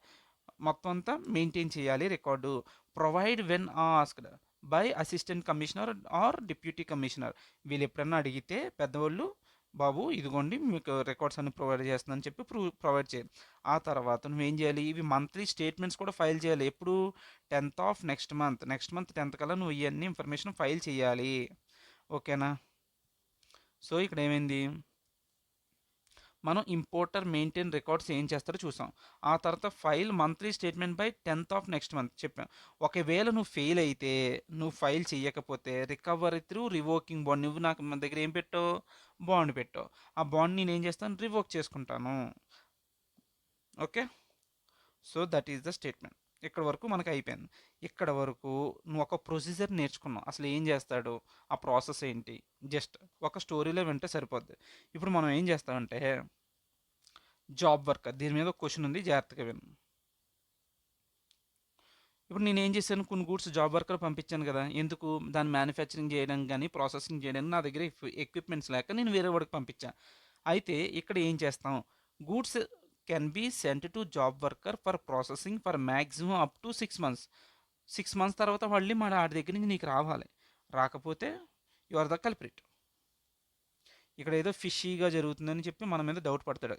మొత్తం అంతా మెయింటైన్ చేయాలి record. Provide when asked by assistant commissioner or deputy commissioner. వీళ్ళు ఎప్పుడన్నా అడిగితే పెద్దవాళ్ళు బాబు ఇదిగోండి మీకు రికార్డ్స్ అన్ని ప్రొవైడ్ చేస్తుందని చెప్పి ప్రొవైడ్ చేయాలి. ఆ తర్వాత నువ్వేం చేయాలి ఇవి మంత్లీ స్టేట్మెంట్స్ కూడా ఫైల్ చేయాలి. ఎప్పుడు 10th of next month 10th కల్లా నువ్వు ఇవన్నీ ఇన్ఫర్మేషన్ ఫైల్ చేయాలి. ఓకేనా? సో ఇక్కడ ఏమైంది మనం ఇంపోర్టర్ మెయింటైన్ రికార్డ్స్ ఏం చేస్తారో చూసాం. ఆ తర్వాత file monthly statement by 10th of next month చెప్పాం. ఒకవేళ నువ్వు ఫెయిల్ అయితే నువ్వు ఫైల్ చేయకపోతే రికవరీ త్రూ రివోకింగ్ బాండ్ నువ్వు నాకు మన దగ్గర ఏం పెట్టావు బాండ్ పెట్టావు. ఆ బాండ్ నేను ఏం చేస్తాను రివోక్ చేసుకుంటాను. Okay so that is the statement. ఇక్కడ వరకు మనకు అయిపోయింది. ఇక్కడ వరకు నువ్వు ఒక ప్రొసీజర్ నేర్చుకున్నావు అసలు ఏం చేస్తాడు ఆ ప్రాసెస్ ఏంటి జస్ట్ ఒక స్టోరీలో వింటే సరిపోద్ది. ఇప్పుడు మనం ఏం చేస్తామంటే జాబ్ వర్కర్ దీని మీద ఒక క్వశ్చన్ ఉంది జాగ్రత్తగా విను. ఇప్పుడు నేను ఏం చేశాను కొన్ని గూడ్స్ జాబ్ వర్కర్ పంపించాను కదా ఎందుకు దాన్ని మ్యానుఫ్యాక్చరింగ్ చేయడం కానీ ప్రాసెసింగ్ చేయడానికి నా దగ్గర ఎక్విప్మెంట్స్ లేక నేను వేరే వాడికి పంపించాను. అయితే ఇక్కడ ఏం చేస్తాం goods can be sent to job worker for processing for maximum up to 6 months. 6 months తర్వాత మళ్ళీ మన ఆడి దగ్గర నుంచి నీకు రావాలి. రాకపోతే యు ఆర్ ద కల్ప్రిట్. ఇక్కడ ఏదో ఫిషీగా జరుగుతుందని చెప్పి మన మీద డౌట్ పడతాడు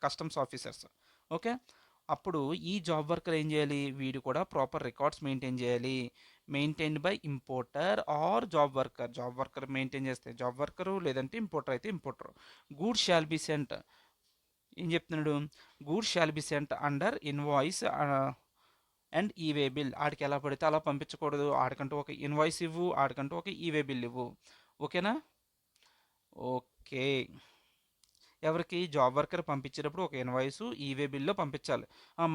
కస్టమ్స్ ఆఫీసర్స్. ఓకే అప్పుడు ఈ జాబ్ వర్కర్ ఏం చేయాలి వీడు కూడా ప్రాపర్ రికార్డ్స్ మెయింటైన్ చేయాలి. Maintained by importer or job worker maintain చేస్తే జాబ్ వర్కరు లేదంటే ఇంపోర్టర్ అయితే importer. Goods shall be sent ఏం చెప్తున్నాడు goods shall be sent under invoice and e-way bill. ఆడికి ఎలా పడితే అలా పంపించకూడదు. ఆడికంటూ ఒక ఇన్వాయిస్ ఇవ్వు ఆడికంటూ ఒక ఈవే బిల్ ఇవ్వు. ఓకేనా? ఓకే ఎవరికి జాబ్ వర్కర్ పంపించేటప్పుడు ఒక ఇన్వాయిస్ ఈవే బిల్లో పంపించాలి.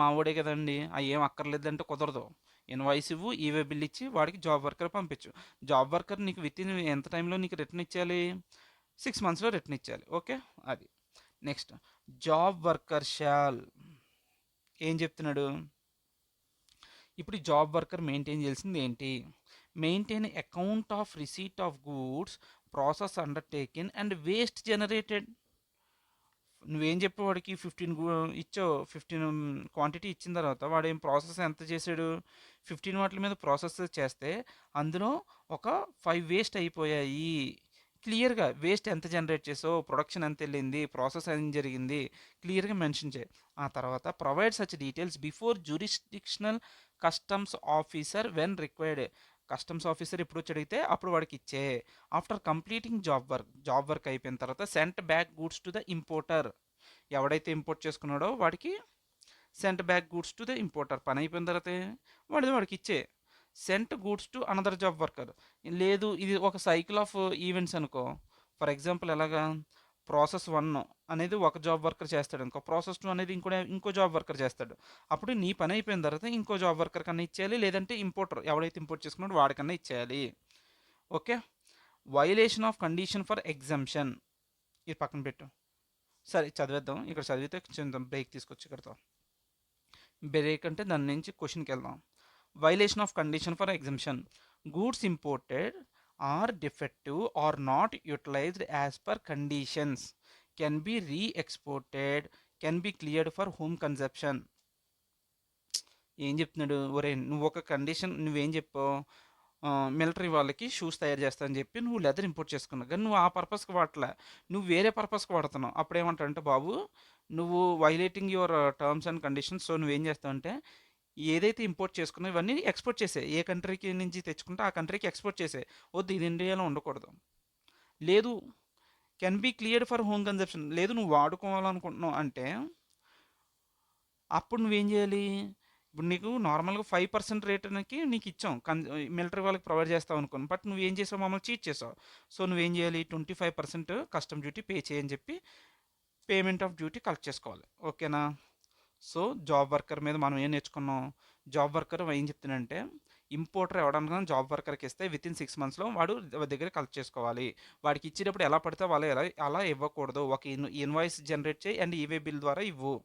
మావోడే కదండి ఏం అక్కర్లేదంటే కుదరదు. ఇన్వాయిస్ ఇవ్వు ఈవే బిల్ ఇచ్చి వాడికి జాబ్ వర్కర్ పంపించు. జాబ్ వర్కర్ నీకు విత్ ఇన్ ఎంత టైంలో నీకు రిటర్న్ ఇచ్చేయాలి 6 monthsలో రిటర్న్ ఇచ్చేయాలి. ఓకే అది నెక్స్ట్ జాబ్ వర్కర్ షాల్ ఏం చెప్తున్నాడు ఇప్పుడు జాబ్ వర్కర్ మెయింటైన్ చేయాల్సింది ఏంటి maintain account of receipt of goods process undertaken and waste generated. నువ్వేం చెప్పావు వాడికి 15 ఇచ్చావు 15 క్వాంటిటీ ఇచ్చిన తర్వాత వాడు ఏం ప్రాసెస్ ఎంత చేశాడు 15 వాటి మీద ప్రాసెస్ చేస్తే అందులో ఒక 5 వేస్ట్ అయిపోయాయి. క్లియర్గా వేస్ట్ ఎంత జనరేట్ చేసావు ప్రొడక్షన్ ఎంత వెళ్ళింది ప్రాసెస్ ఏం జరిగింది క్లియర్గా మెన్షన్ చేయి. ఆ తర్వాత provide such details before jurisdictional customs officer when required. Customs officer ఎప్పుడు వచ్చి అడిగితే అప్పుడు వాడికి ఇచ్చే. ఆఫ్టర్ కంప్లీటింగ్ జాబ్ వర్క్ అయిపోయిన తర్వాత sent back goods to the importer. ఎవడైతే ఇంపోర్ట్ చేసుకున్నాడో వాడికి sent back goods to the importer. పని అయిపోయిన తర్వాత వాడికి ఇచ్చే. Sent goods to another job worker. లేదు ఇది ఒక సైకిల్ ఆఫ్ ఈవెంట్స్ అనుకో. ఫర్ ఎగ్జాంపుల్ ఎలాగా ప్రాసెస్ 1 అనేది ఒక జాబ్ వర్కర్ చేస్తాడు అనుకో ప్రాసెస్ 2 అనేది ఇంకో జాబ్ వర్కర్ చేస్తాడు. అప్పుడు నీ పని అయిపోయిన తర్వాత ఇంకో జాబ్ వర్కర్ కన్నా ఇచ్చేయాలి లేదంటే ఇంపోర్టర్ ఎవడైతే ఇంపోర్ట్ చేసుకున్నాడో వాడికన్నా ఇచ్చేయాలి. Okay violation of condition for exemption ఇది పక్కన పెట్టు. సరే చదివేద్దాం ఇక్కడ చదివితే కొంచెం బ్రేక్ తీసుకొచ్చి ఇక్కడతో. బ్రేక్ అంటే దాని నుంచి క్వశ్చన్కి వెళ్దాం. Violation of condition for exemption goods imported or defective or not utilized as per conditions can be re-exported can be cleared for home conception. ఏం చెప్తున్నాడు ఒరే నువ్వు ఒక కండిషన్ నువ్వేం చెప్పావు మిలిటరీ వాళ్ళకి షూస్ తయారు చేస్తానని చెప్పి నువ్వు లెదర్ ఇంపోర్ట్ చేసుకున్నావు కానీ నువ్వు ఆ పర్పస్కి వాడలే నువ్వు వేరే పర్పస్కి వాడుతున్నావు. అప్పుడు ఏమంటారంటే బాబు నువ్వు violating your terms and conditions. So నువ్వేం చేస్తావంటే ఏదైతే ఇంపోర్ట్ చేసుకున్నావు ఇవన్నీ ఎక్స్పోర్ట్ చేసే ఏ కంట్రీకి నుంచి తెచ్చుకుంటే ఆ కంట్రీకి ఎక్స్పోర్ట్ చేసే. వద్దు ఇది ఇండియాలో ఉండకూడదు. లేదు can be cleared for home consumption లేదు నువ్వు వాడుకోవాలనుకుంటున్నావు అంటే అప్పుడు నువ్వేం చేయాలి ఇప్పుడు నీకు నార్మల్గా 5% రేటుకి నీకు ఇచ్చాం మిలిటరీ వాళ్ళకి ప్రొవైడ్ చేస్తావు అనుకోను బట్ నువ్వేం చేసావు మమ్మల్ని చీట్ చేసావు. సో నువ్వేం చేయాలి 25% కస్టమ్ డ్యూటీ పే చేయని చెప్పి పేమెంట్ ఆఫ్ డ్యూటీ కలెక్ట్ చేసుకోవాలి. ఓకేనా? సో జాబ్ వర్కర్ మీద మనం ఏం నేర్చుకున్నాం జాబ్ వర్కర్ ఏం చెప్తున్నాడంటే ఇంపోర్టర్ ఎవడన్నా జాబ్ వర్కర్కి ఇస్తే విత్ ఇన్ 6 monthsలో వాడు దగ్గర కలెక్ట్ చేసుకోవాలి. వాడికి ఇచ్చేటప్పుడు ఎలా పడితే వాళ్ళు అలా ఇవ్వకూడదు. ఒక ఇన్వాయిస్ జనరేట్ చేయి అండ్ ఈవే బిల్ ద్వారా ఇవ్వు.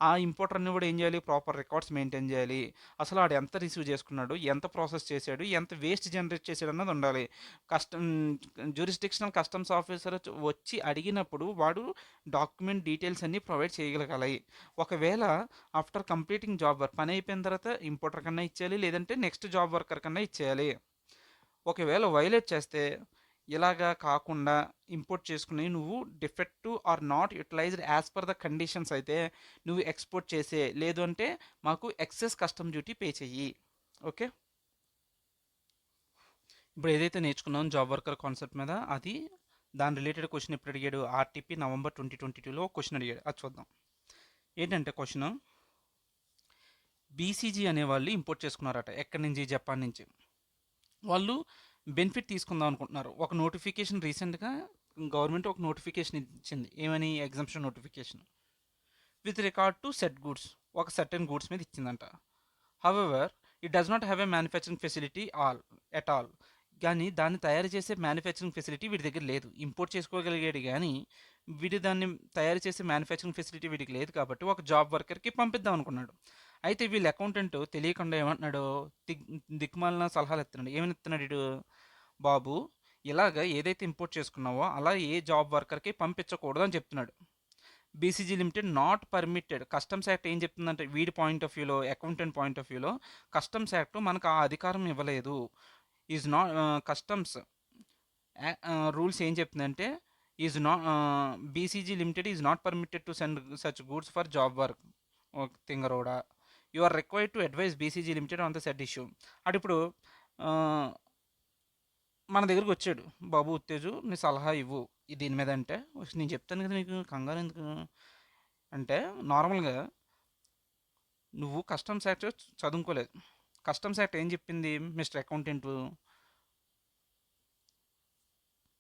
ఆ ఇంపోర్టర్ అన్ని కూడా ఏం చేయాలి, ప్రాపర్ రికార్డ్స్ మెయింటైన్ చేయాలి. అసలు ఆడు ఎంత రిసీవ్ చేసుకున్నాడు, ఎంత ప్రాసెస్ చేశాడు, ఎంత వేస్ట్ జనరేట్ చేశాడు అన్నది ఉండాలి. కస్టమ్ జ్యూరిస్డిక్షనల్ కస్టమ్స్ ఆఫీసర్ వచ్చి అడిగినప్పుడు వాడు డాక్యుమెంట్ డీటెయిల్స్ అన్నీ ప్రొవైడ్ చేయగలగాలి. ఒకవేళ ఆఫ్టర్ కంప్లీటింగ్ జాబ్ వర్క్ పని అయిపోయిన తర్వాత ఇంపోర్టర్ కన్నా ఇచ్చేయాలి, లేదంటే నెక్స్ట్ జాబ్ వర్కర్ కన్నా ఇచ్చేయాలి. ఒకవేళ వైలేట్ చేస్తే ఇలాగా కాకుండా ఇంపోర్ట్ చేసుకుని నువ్వు defective or not utilized as per the conditions అయితే నువ్వు ఎక్స్పోర్ట్ చేసే, లేదు అంటే మాకు ఎక్సెస్ కస్టమ్ డ్యూటీ పే చెయ్యి. ఓకే, ఇప్పుడు ఏదైతే నేర్చుకున్నాం జాబ్ వర్కర్ కాన్సెప్ట్ మీద, అది దాని రిలేటెడ్ క్వశ్చన్ ఎప్పుడు అడిగాడు, ఆర్టీపీ నవంబర్ 2022లో క్వశ్చన్ అడిగాడు. అది చూద్దాం. ఏంటంటే క్వశ్చన్, బీసీజీ అనేవాళ్ళు ఇంపోర్ట్ చేసుకున్నారట ఎక్కడి నుంచి, జపాన్ నుంచి. వాళ్ళు బెనిఫిట్ తీసుకుందాం అనుకుంటున్నారు. ఒక నోటిఫికేషన్ రీసెంట్గా గవర్నమెంట్ ఒక నోటిఫికేషన్ ఇచ్చింది. ఏమని, exemption notification with record to set goods, ఒక సర్టెన్ గూడ్స్ మీద ఇచ్చిందంట. However it does not have a manufacturing facility at all. కానీ దాన్ని తయారు చేసే మ్యానుఫ్యాక్చరింగ్ ఫెసిలిటీ వీడి దగ్గర లేదు. ఇంపోర్ట్ చేసుకోగలిగాడు కానీ వీడి దాన్ని తయారు చేసే మ్యానుఫ్యాక్చరింగ్ ఫెసిలిటీ వీడికి లేదు. కాబట్టి ఒక జాబ్ వర్కర్కి పంపిద్దాం అనుకున్నాడు. అయితే వీళ్ళ అకౌంటెంట్ తెలియకుండా ఏమంటున్నాడు, దిక్ దిక్మాలిన సలహాలు ఇస్తున్నాడు. ఏమని ఇస్తున్నాడు వీడు, బాబు ఇలాగ ఏదైతే ఇంపోర్ట్ చేసుకున్నావో అలా ఏ జాబ్ వర్కర్కి పంపించకూడదు అని చెప్తున్నాడు. BCG limited not permitted. Customs act ఏం చెప్తుందంటే, వీడి పాయింట్ ఆఫ్ వ్యూలో, అకౌంటెంట్ పాయింట్ ఆఫ్ వ్యూలో కస్టమ్స్ యాక్ట్ మనకు ఆ అధికారం ఇవ్వలేదు. ఈజ్ నాట్ కస్టమ్స్ రూల్స్ ఏం చెప్తుందంటే, is not BCG limited is not permitted to send such goods for job work. Okay తింగరోడా, you are required to advise BCG limited on the set issue. అటు ఇప్పుడు మన దగ్గరికి వచ్చాడు, బాబు ఉత్తేజు నీ సలహా ఇవ్వు దీని మీద. అంటే నేను చెప్తాను కదా నీకు, కంగారు ఎందుకు అంటే, నార్మల్గా నువ్వు కస్టమ్స్ యాక్ట్ చదువుకోలేదు. కస్టమ్స్ యాక్ట్ ఏం చెప్పింది, మిస్టర్ అకౌంటెంట్,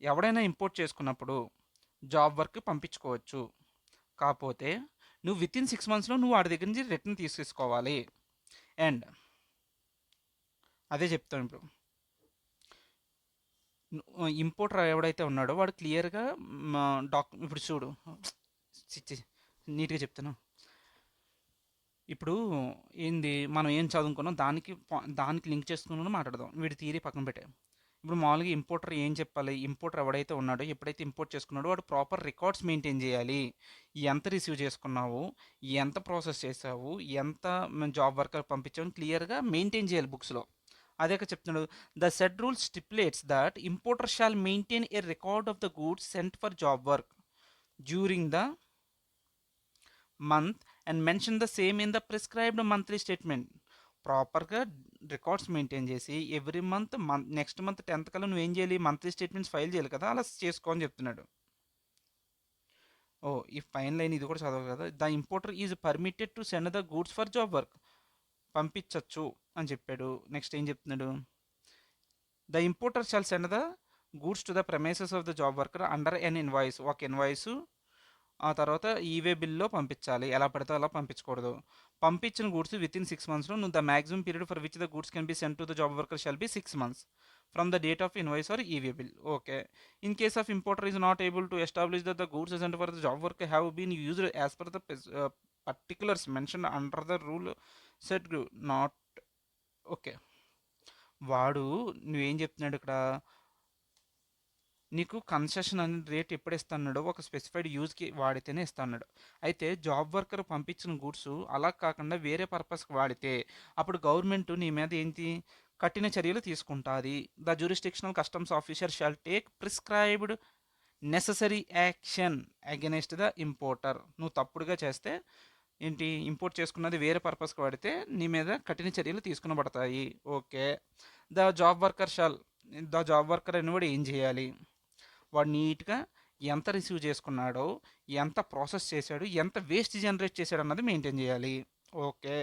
ఎవడైనా ఇంపోర్ట్ చేసుకున్నప్పుడు జాబ్ వర్క్ పంపించుకోవచ్చు. కాకపోతే నువ్వు విత్ ఇన్ 6 monthsలో నువ్వు వాడి దగ్గర నుంచి రిటర్న్ తీసేసుకోవాలి. అండ్ అదే చెప్తాను ఇప్పుడు, ఇంపోర్టర్ ఎవడైతే ఉన్నాడో వాడు క్లియర్గా ఇప్పుడు చూడు, నీట్గా చెప్తాను. ఇప్పుడు ఏంది, మనం ఏం చదువుకున్నాం దానికి లింక్ చేసుకుని మాట్లాడదాం. వీడి థియరీ పక్కన పెట్టే. ఇప్పుడు మామూలుగా ఇంపోర్టర్ ఏం చెప్పాలి, ఇంపోర్టర్ ఎవడైతే ఉన్నాడో ఎప్పుడైతే ఇంపోర్ట్ చేసుకున్నాడో వాడు ప్రాపర్ రికార్డ్స్ మెయింటైన్ చేయాలి. ఎంత రిసీవ్ చేసుకున్నావు, ఎంత ప్రాసెస్ చేసావు, ఎంత జాబ్ వర్కర్ పంపించావు క్లియర్గా మెయింటైన్ చేయాలి బుక్స్లో. అదే చెప్తున్నాడు, the said rule stipulates that importer shall maintain a record of the goods sent for job work during the month and mention the same in the prescribed monthly statement. ప్రాపర్గా records maintain చేసి every month next month 10th కల్లా నువ్వేం చేయాలి, monthly statements file చేయాలి కదా, అలా చేసుకో అని చెప్తున్నాడు. ఓ ఈ ఫైన్ లైన్ ఇది కూడా చదవాలి కదా, the importer is permitted to send the goods for job work, పంపించచ్చు అని చెప్పాడు. నెక్స్ట్ ఏం చెప్తున్నాడు, the importer shall send the goods to the premises of the job worker under an invoice, ఒక ఇన్వాయిస్, ఆ తర్వాత ఈవే బిల్లో పంపించాలి. ఎలా పడితే అలా పంపించకూడదు. పంపించిన గూడ్స్ విత్ ఇన్ 6 monthsలో నువ్వు the maximum period for which the goods can be send to the job worker shall be 6 months from the date of invoice or e-way bill. Okay, in case of importer is not able to establish that the goods sent for the job work have been used as per the particulars mention under the rule set not. Okay, వాడు నువ్వేం చెప్తున్నాడు ఇక్కడ, నీకు concession అనే rate ఎప్పుడు ఇస్తున్నాడో ఒక specified యూజ్కి వాడితేనే ఇస్తున్నాడు. అయితే జాబ్ వర్కర్ పంపించిన గూడ్స్ అలా కాకుండా వేరే పర్పస్కి వాడితే అప్పుడు గవర్నమెంట్ నీ మీద ఏంటి, కఠిన చర్యలు తీసుకుంటుంది. The jurisdictional customs officer shall take prescribed necessary action against the importer. నువ్వు తప్పుడుగా చేస్తే ఏంటి, ఇంపోర్ట్ చేసుకున్నది వేరే పర్పస్కి వాడితే నీ మీద కఠిన చర్యలు తీసుకునబడతాయి. ఓకే, ద జాబ్ వర్కర్ అనేవాడు ఏం చేయాలి, వాడు నీట్గా ఎంత రిసీవ్ చేసుకున్నాడో, ఎంత ప్రాసెస్ చేశాడు, ఎంత వేస్ట్ జనరేట్ చేశాడు అన్నది మెయింటైన్ చేయాలి. ఓకే,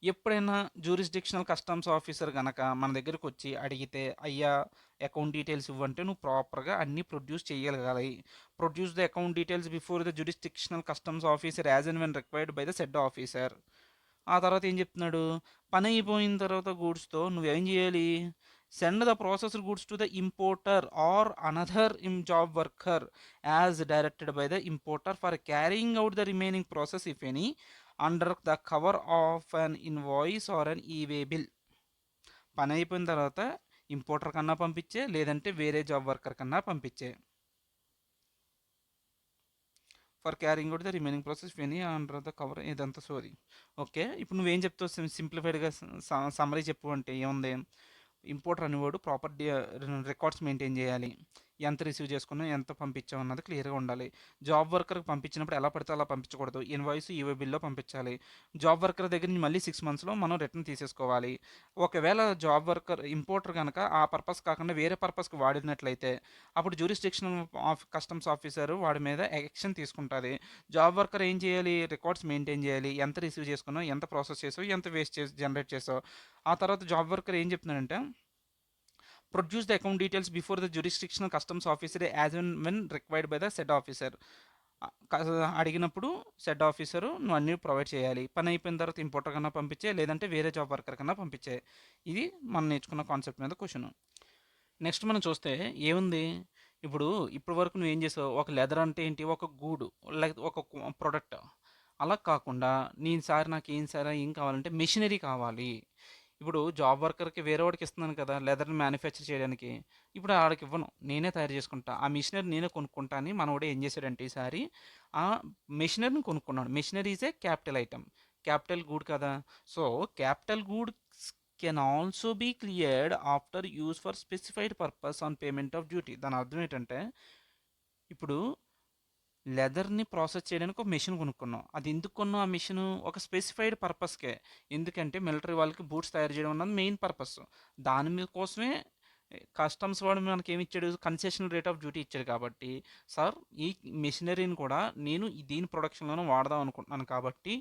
ఎప్పుడైనా జ్యూరిస్డిక్షనల్ కస్టమ్స్ ఆఫీసర్ కనుక మన దగ్గరకు వచ్చి అడిగితే, అయ్యా అకౌంట్ డీటెయిల్స్ ఇవ్వంటే నువ్వు ప్రాపర్గా అన్నీ ప్రొడ్యూస్ చేయగలగాలి. Produce the account details before the jurisdictional customs officer as and when required by the said officer. ఆ తర్వాత ఏం చెప్తున్నాడు, పని అయిపోయిన తర్వాత గూడ్స్తో నువ్వేం చేయాలి, send the processed goods to the importer or another job worker as directed by the importer for carrying out the remaining process if any under the cover of an invoice or an e-way bill. పని అయిపోయిన తర్వాత importer కన్నా పంపించే, లేదంటే వేరే job worker కన్నా పంపించే. For carrying out the remaining process వెనీ అండర్ ద కవర్, ఇదంతా సోది. ఓకే, ఇప్పుడు నువ్వేం చెప్తావు సింప్లిఫైడ్గా సమ్మరీ చెప్పు అంటే ఏముంది? ఇంపోర్టర్ అనేవాడు ప్రాపర్ రికార్డ్స్ మెయింటైన్ చేయాలి, ఎంత రిసీవ్ చేసుకున్నాం, ఎంత పంపించాం అన్నది క్లియర్గా ఉండాలి. జాబ్ వర్కర్కి పంపించినప్పుడు ఎలా పడితే అలా పంపించకూడదు, ఇన్వాయిస్ ఈవే బిల్లో పంపించాలి. జాబ్ వర్కర్ దగ్గర నుంచి మళ్ళీ 6 మంత్స్లో మనం రిటర్న్ తీసేసుకోవాలి. ఒకవేళ జాబ్ వర్కర్ ఇంపోర్టర్ కనుక ఆ పర్పస్ కాకుండా వేరే పర్పస్కి వాడినట్లయితే అప్పుడు జ్యూరిస్డిక్షన్ ఆఫ్ కస్టమ్స్ ఆఫీసర్ వాడి మీద యాక్షన్ తీసుకుంటుంది. జాబ్ వర్కర్ ఏం చేయాలి? రికార్డ్స్ మెయింటైన్ చేయాలి, ఎంత రిసీవ్ చేసుకున్నావు, ఎంత ప్రాసెస్ చేసావు, ఎంత వేస్ట్ చేసి జనరేట్ చేసావు. ఆ తర్వాత జాబ్ వర్కర్ ఏం చెప్తున్నాడంటే produce the account details before the jurisdictional customs officer as when required by the said officer. అడిగినప్పుడు సెడ్ ఆఫీసరు నువ్వు అన్నీ ప్రొవైడ్ చేయాలి. పని అయిపోయిన తర్వాత ఇంపోర్టర్ కన్నా పంపించే, లేదంటే వేరే జాబ్ వర్కర్ కన్నా పంపించే. ఇది మనం నేర్చుకున్న కాన్సెప్ట్ మీద క్వశ్చన్. నెక్స్ట్ మనం చూస్తే ఏముంది, ఇప్పుడు వరకు నువ్వు ఏం చేసావు? ఒక లెదర్ అంటే ఏంటి? ఒక గూడు, లైక్ ఒక ప్రొడక్ట్. అలా కాకుండా నేను సార్ నాకు ఏం కావాలంటే మెషినరీ కావాలి. ఇప్పుడు జాబ్ వర్కర్కి వేరే వాడికి ఇస్తున్నాను కదా లెదర్ని మ్యానుఫ్యాక్చర్ చేయడానికి. ఇప్పుడు ఆడికి ఇవ్వను, నేనే తయారు చేసుకుంటా, ఆ మిషనరీ నేనే కొనుక్కుంటా అని మనోడే ఏం చేశాడంటే ఈసారి ఆ మెషినరీని కొనుక్కున్నాడు. Machinery is a capital item, capital good కదా. So capital good can also be cleared after use for specified purpose on payment of duty. దాని అర్థం ఏంటంటే ఇప్పుడు లెదర్ని ప్రాసెస్ చేయడానికి ఒక మెషిన్ కొనుక్కున్నాం. అది ఎందుకు కొన్నాం? ఆ మిషన్ ఒక స్పెసిఫైడ్ పర్పస్కే. ఎందుకంటే మిలిటరీ వాళ్ళకి బూట్స్ తయారు చేయడం అన్నది మెయిన్ పర్పస్. దాని మీద కోసమే కస్టమ్స్ వాడు మనకి ఏమి ఇచ్చాడు? కన్సెషన్ రేట్ ఆఫ్ డ్యూటీ ఇచ్చాడు. కాబట్టి సార్ ఈ మెషినరీని కూడా నేను దీని ప్రొడక్షన్లోనే వాడదాం అనుకుంటున్నాను, కాబట్టి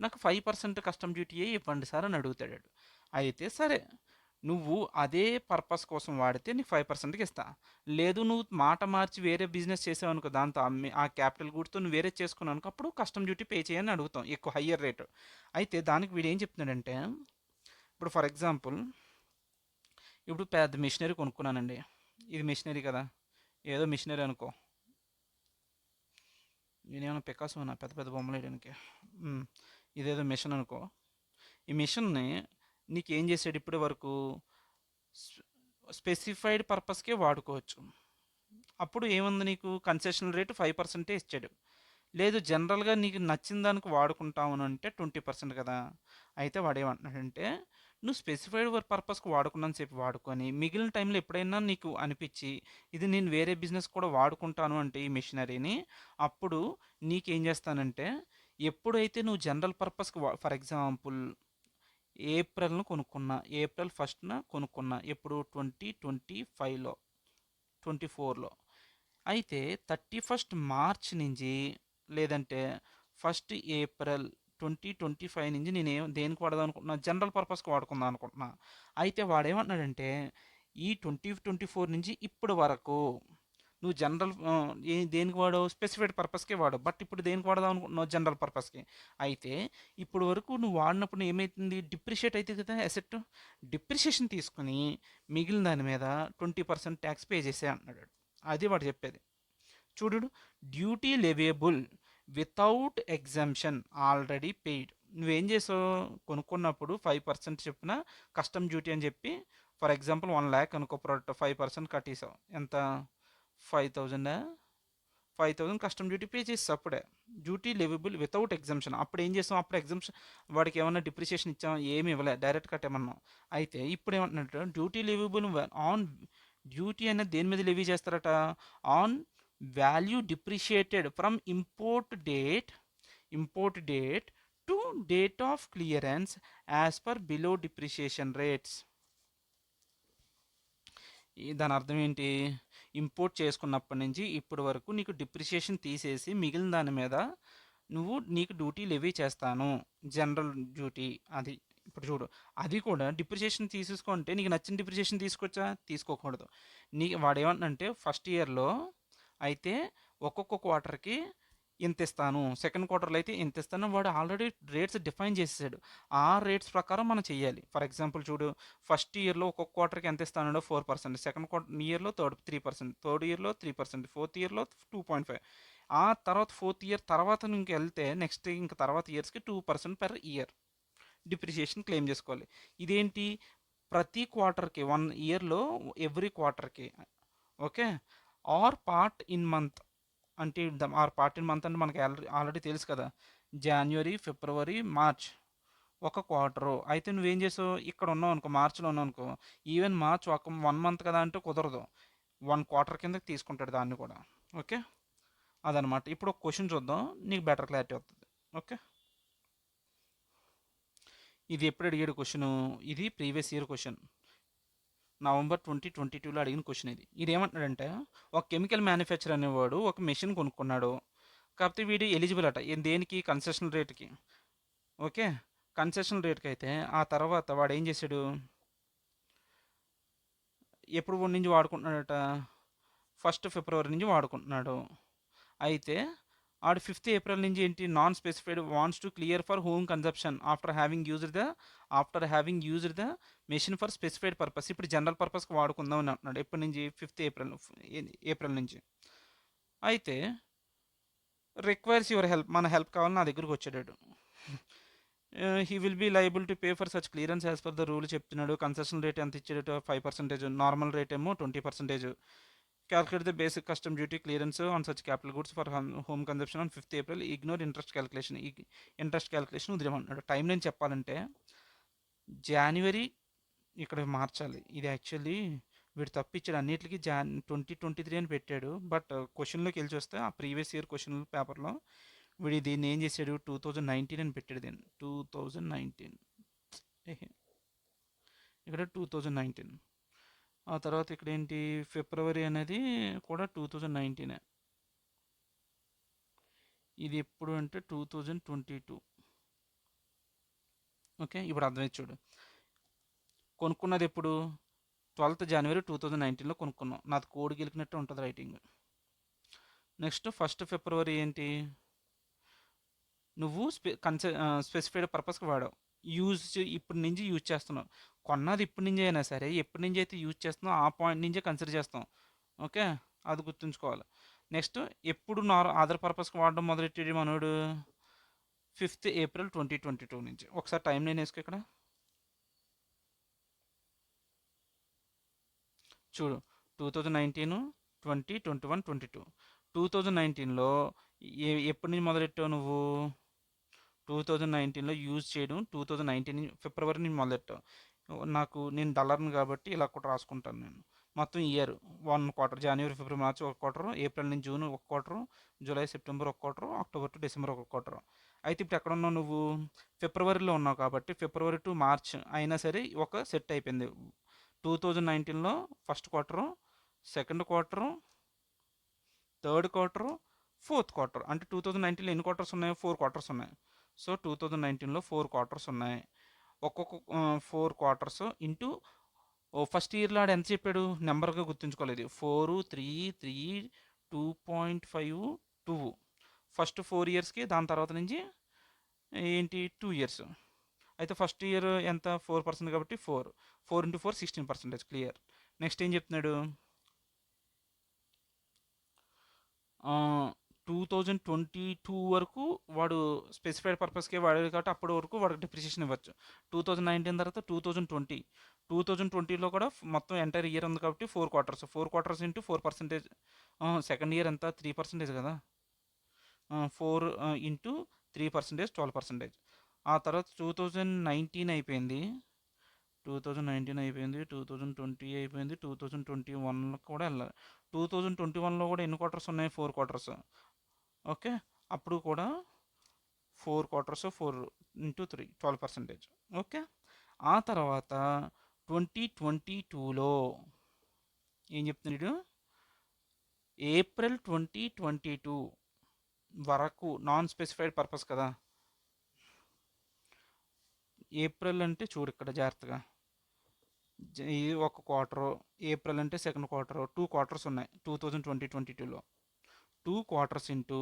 నాకు 5% కస్టమ్ డ్యూటీయే ఇవ్వండి సార్ అని అడుగుతాడు. అయితే సరే, నువ్వు అదే పర్పస్ కోసం వాడితే నీకు 5%కి ఇస్తా. లేదు నువ్వు మాట మార్చి వేరే బిజినెస్ చేసావు అనుకో, దాంతో ఆ క్యాపిటల్ గుడ్తో నువ్వు వేరే చేసుకున్నావు అనుకో, అప్పుడు కస్టమ్ డ్యూటీ పే చేయని అడుగుతాం, ఎక్కువ హయ్యర్ రేటు. అయితే దానికి వీడు ఏం చెప్తున్నాడంటే ఇప్పుడు ఫర్ ఎగ్జాంపుల్ ఇప్పుడు పెద్ద మిషనరీ కొనుక్కున్నానండి. ఇది మిషనరీ కదా, ఏదో మిషనరీ అనుకో, నేనేమైనా పికాసో ఉన్నా పెద్ద పెద్ద బొమ్మలు వేయడానికి. ఇదేదో మిషన్ అనుకో. ఈ మిషన్ని నీకేం చేసాడు ఇప్పటి వరకు? స్పెసిఫైడ్ పర్పస్కే వాడుకోవచ్చు. అప్పుడు ఏముంది, నీకు కన్సెషన్ రేటు 5% ఇచ్చాడు. లేదు జనరల్గా నీకు నచ్చిన దానికి వాడుకుంటావు అని అంటే 20% కదా. అయితే వాడు ఏమంటున్నాడంటే నువ్వు స్పెసిఫైడ్ పర్పస్కి వాడుకున్నాను సేపు వాడుకొని మిగిలిన టైంలో ఎప్పుడైనా నీకు అనిపించి ఇది నేను వేరే బిజినెస్ కూడా వాడుకుంటాను అంటే ఈ మిషనరీని, అప్పుడు నీకేం చేస్తానంటే ఎప్పుడైతే నువ్వు జనరల్ పర్పస్కి ఫర్ ఎగ్జాంపుల్ ఏప్రిల్ను కొనుక్కున్నా, ఏప్రిల్ 1న కొనుక్కున్నా, ఎప్పుడు 2025లో 24లో. అయితే 31 మార్చ్ నుంచి లేదంటే 1 ఏప్రిల్ 2025 నుంచి నేను దేనికి వాడదాం అనుకుంటున్నా? జనరల్ పర్పస్కి వాడుకుందాం అనుకుంటున్నా. అయితే వాడేమంటున్నాడంటే ఈ 2024 నుంచి ఇప్పటి వరకు నువ్వు జనరల్ దేనికి వాడవు? స్పెసిఫైడ్ పర్పస్కే వాడవు. బట్ ఇప్పుడు దేనికి వాడదాం అనుకుంటున్నావు? జనరల్ పర్పస్కి. అయితే ఇప్పుడు వరకు నువ్వు వాడినప్పుడు ఏమవుతుంది? డిప్రిషియేట్ అవుతుంది కదా అసెట్. డిప్రిషియేషన్ తీసుకుని మిగిలిన దాని మీద 20% ట్యాక్స్ పే చేసే అంటున్నాడు. అది వాడు చెప్పేది. చూడు, duty leviable without exemption already paid. నువ్వేం చేసావు? కొనుక్కున్నప్పుడు 5% చెప్పిన కస్టమ్ డ్యూటీ అని చెప్పి ఫర్ ఎగ్జాంపుల్ 1 lakh అనుకో, ప్రోడక్ట్ 5% కట్టేసావు. ఎంత? 5,000. 5,000 కస్టమ్ డ్యూటీ పే చేస్తావు అప్పుడే. Duty leviable without exemption. అప్పుడు ఏం చేస్తాం? అప్పుడు ఎగ్జంప్షన్ వాడికి ఏమన్నా డిప్రిసియేషన్ ఇచ్చాం? ఏమి ఇవ్వలే, డైరెక్ట్ కట్టేమన్నాం. అయితే ఇప్పుడు ఏమంటున్నట్టు డ్యూటీ లెవబుల్ ఆన్ డ్యూటీ అనేది దేని మీద లెవీ చేస్తారట? On value depreciated from import date to date of clearance as per below depreciation rates. దాని అర్థం ఏంటి? ఇంపోర్ట్ చేసుకున్నప్పటి నుంచి ఇప్పటి వరకు నీకు డిప్రిషియేషన్ తీసేసి మిగిలిన దాని మీద నీకు డ్యూటీ లెవీ చేస్తాను, జనరల్ డ్యూటీ. అది ఇప్పుడు చూడు, అది కూడా డిప్రిషియేషన్ తీసేసుకుంటే నీకు నచ్చిన డిప్రిషియేషన్ తీసుకోవచ్చా? తీసుకోకూడదు. వాడు ఏమంటున్నంటే ఫస్ట్ ఇయర్లో అయితే ఒక్కొక్క క్వార్టర్కి ఇంత ఇస్తాను, సెకండ్ క్వార్టర్లో అయితే ఇంత ఇస్తాను, వాడు ఆల్రెడీ రేట్స్ డిఫైన్ చేసేసాడు. ఆ రేట్స్ ప్రకారం మనం చేయాలి. ఫర్ ఎగ్జాంపుల్ చూడు, ఫస్ట్ ఇయర్లో ఒక్కొక్క క్వార్టర్కి ఎంత ఇస్తానో 4%, సెకండ్ క్వార్టర్ ఇయర్లో 3%, థర్డ్ ఇయర్లో 3%, ఫోర్త్ ఇయర్లో 2.5. ఆ తర్వాత ఫోర్త్ ఇయర్ తర్వాత ఇంక వెళ్తే నెక్స్ట్ ఇంక తర్వాత ఇయర్స్కి 2% పెర్ ఇయర్ డిప్రిసియేషన్ క్లెయిమ్ చేసుకోవాలి. ఇదేంటి, ప్రతి క్వార్టర్కి 1 ఇయర్లో ఎవ్రీ క్వార్టర్కి. Okay, or part in month అంటే ఆర్ పార్ట్ ఇన్ మంత్ అంటే మనకి ఆల్రెడీ తెలుసు కదా, జనవరి, ఫిబ్రవరి, మార్చ్ ఒక క్వార్టరు. అయితే నువ్వేం చేసావు, ఇక్కడ ఉన్నావు అనుకో, మార్చ్లో ఉన్నావు అనుకో, ఈవెన్ మార్చ్ 1 మంత్ కదా అంటే కుదరదు, 1 క్వార్టర్ కిందకి తీసుకుంటాడు దాన్ని కూడా. ఓకే, అదనమాట. ఇప్పుడు ఒక క్వశ్చన్ చూద్దాం, నీకు బెటర్ క్లారిటీ వస్తుంది. ఓకే, ఇది ఎప్పుడు అడిగాడు క్వశ్చన్, ఇది ప్రీవియస్ ఇయర్ క్వశ్చన్, నవంబర్ 2022లో అడిగిన క్వశ్చన్ ఇది. ఇది ఏమంటున్నాడంటే, ఒక కెమికల్ మ్యానుఫ్యాక్చర్ అనేవాడు ఒక మెషిన్ కొనుక్కున్నాడు. కాకపోతే వీడు ఎలిజిబుల్ అట దేనికి, కన్సెషన్ రేట్కి. ఓకే, కన్సెషన్ రేట్కి అయితే ఆ తర్వాత వాడు ఏం చేశాడు, ఎప్పుడు నుంచి వాడుకుంటున్నాడట, 1 ఫిబ్రవరి నుంచి వాడుకుంటున్నాడు. అయితే ఆడు 5 ఏప్రిల్ నుంచి ఏంటి, non specified wants to clear for home consumption after having used the machine for specified purpose. ఇప్పుడు జనరల్ పర్పస్కి వాడుకుందాం అని అంటున్నాడు. ఎప్పటి నుంచి, 5 ఏప్రిల్ నుంచి. అయితే రిక్వైర్స్ యువర్ హెల్ప్, మన హెల్ప్ కావాలని నా దగ్గరకు వచ్చాడు. He will be liable to pay for such clearance as per the rule చెప్తున్నాడు. కన్సెషన్ రేట్ ఎంత ఇచ్చాడు, 5%, నార్మల్ రేట్ ఏమో 20%. Calculate the basic custom duty clearance on such capital goods for home consumption on 5 April. Ignore interest calculation. Interest calculation వదిలేమన్నాడు. Time నేను చెప్పాలంటే జనవరి ఇక్కడ మార్చాలి. ఇది యాక్చువల్లీ వీడు తప్పించాడు, అన్నిటికీ 2023 అని పెట్టాడు. బట్ క్వశ్చన్లోకి వెళ్ళి చూస్తే ఆ ప్రీవియస్ ఇయర్ క్వశ్చన్ పేపర్లో వీడు దీన్ని ఏం చేశాడు, 2019 అని పెట్టాడు. దీన్ని 2019, ఇక్కడ 2019. ఆ తర్వాత ఇక్కడ ఏంటి, ఫిబ్రవరి అనేది కూడా 2019. ఇది ఎప్పుడు అంటే 2022. ఓకే, ఇప్పుడు అర్థమైంది చూడు. కొనుక్కున్నది ఎప్పుడు, 12th జనవరి 2019లో కొనుక్కున్నాం. నాది కోడ్ గెలికినట్టు ఉంటుంది రైటింగ్. నెక్స్ట్ 1 ఫిబ్రవరి ఏంటి, నువ్వు స్పెసిఫైడ్ పర్పస్కి వాడావు, ఇప్పటి నుంచి యూజ్ చేస్తున్నావు. కొన్నది ఇప్పటి నుంచి అయినా సరే, ఎప్పటి నుంచి అయితే యూజ్ చేస్తున్నావు ఆ పాయింట్ నుంచే కన్సిడర్ చేస్తాం. ఓకే, అది గుర్తుంచుకోవాలి. నెక్స్ట్, ఎప్పుడు అదర్ పర్పస్కి వాడడం మొదలెట్టాడు మనోడు, 5 ఏప్రిల్ 2022 నుంచి. ఒకసారి టైం లైన్ వేసుకో ఇక్కడ చూడు, 2019, 20, 21, 22. 2019లో ఎప్పటి నుంచి మొదలెట్టావు నువ్వు, 2019లో యూజ్ చేయడం 2019 ఫిబ్రవరి నుంచి మొదలెట్టావు. నేను డల్లర్ని కాబట్టి ఇలా కూడా రాసుకుంటాను నేను. మొత్తం ఇయర్ 1 క్వార్టర్, జనవరి, ఫిబ్రవరి, మార్చి 1 క్వార్టర్, ఏప్రిల్ నుంచి June 1 quarter, July, September 1 quarter, October to December 1 quarter. అయితే ఇప్పుడు ఎక్కడ ఉన్నావు నువ్వు, ఫిబ్రవరిలో ఉన్నావు కాబట్టి ఫిబ్రవరి టు మార్చ్ అయినా సరే ఒక సెట్ అయిపోయింది. 2019లో 1 quarter, second quarter, third quarter, 4th quarter. అంటే 2019లో ఎన్ని క్వార్టర్స్ ఉన్నాయి, 4 క్వార్టర్స్ ఉన్నాయి. సో 2019లో 4 క్వార్టర్స్ ఉన్నాయి. ఒక్కొక్క 4 క్వార్టర్స్ ఇంటూ ఫస్ట్ ఇయర్లో ఆడు ఎంత చెప్పాడు, నెంబర్గా గుర్తుంచుకోలేదు. 4, 3, 3, 2.5, 2. ఫస్ట్ 4 ఇయర్స్కి, దాని తర్వాత నుంచి ఏంటి 2 ఇయర్స్. అయితే ఫస్ట్ ఇయర్ ఎంత, 4% కాబట్టి 4 ఇంటూ 4 16%. క్లియర్. నెక్స్ట్ ఏం చెప్తున్నాడు, 2022 వరకు వాడు స్పెసిఫైడ్ పర్పస్కే వాడాడు కాబట్టి అప్పటి వరకు వాడికి డిప్రిసియేషన్ ఇవ్వచ్చు. 2019 తర్వాత 2020లో కూడా మొత్తం ఎంటైర్ ఇయర్ ఉంది కాబట్టి 4 క్వార్టర్స్ ఇంటూ 4%. సెకండ్ ఇయర్ ఎంత, 3% కదా, 4 ఇంటూ 3%, 12%. ఆ తర్వాత 2019 అయిపోయింది, 2020 అయిపోయింది, 2021 కూడా వెళ్ళాలి. 2021లో కూడా ఎన్ని క్వార్టర్స్ ఉన్నాయి, 4 క్వార్టర్స్. ఓకే, అప్పుడు కూడా 4 క్వార్టర్స్, 4 ఇంటూ 3, 12%. ఓకే, ఆ తర్వాత 2022లో ఏం చెప్తున్నాడు, ఏప్రిల్ 2022 వరకు నాన్ స్పెసిఫైడ్ పర్పస్ కదా. ఏప్రిల్ అంటే చూడు ఇక్కడ జాగ్రత్తగా, ఇది 1 క్వార్టరు, ఏప్రిల్ అంటే సెకండ్ క్వార్టరు, 2 క్వార్టర్స్ ఉన్నాయి 2022లో. 2 క్వార్టర్స్ ఇంటూ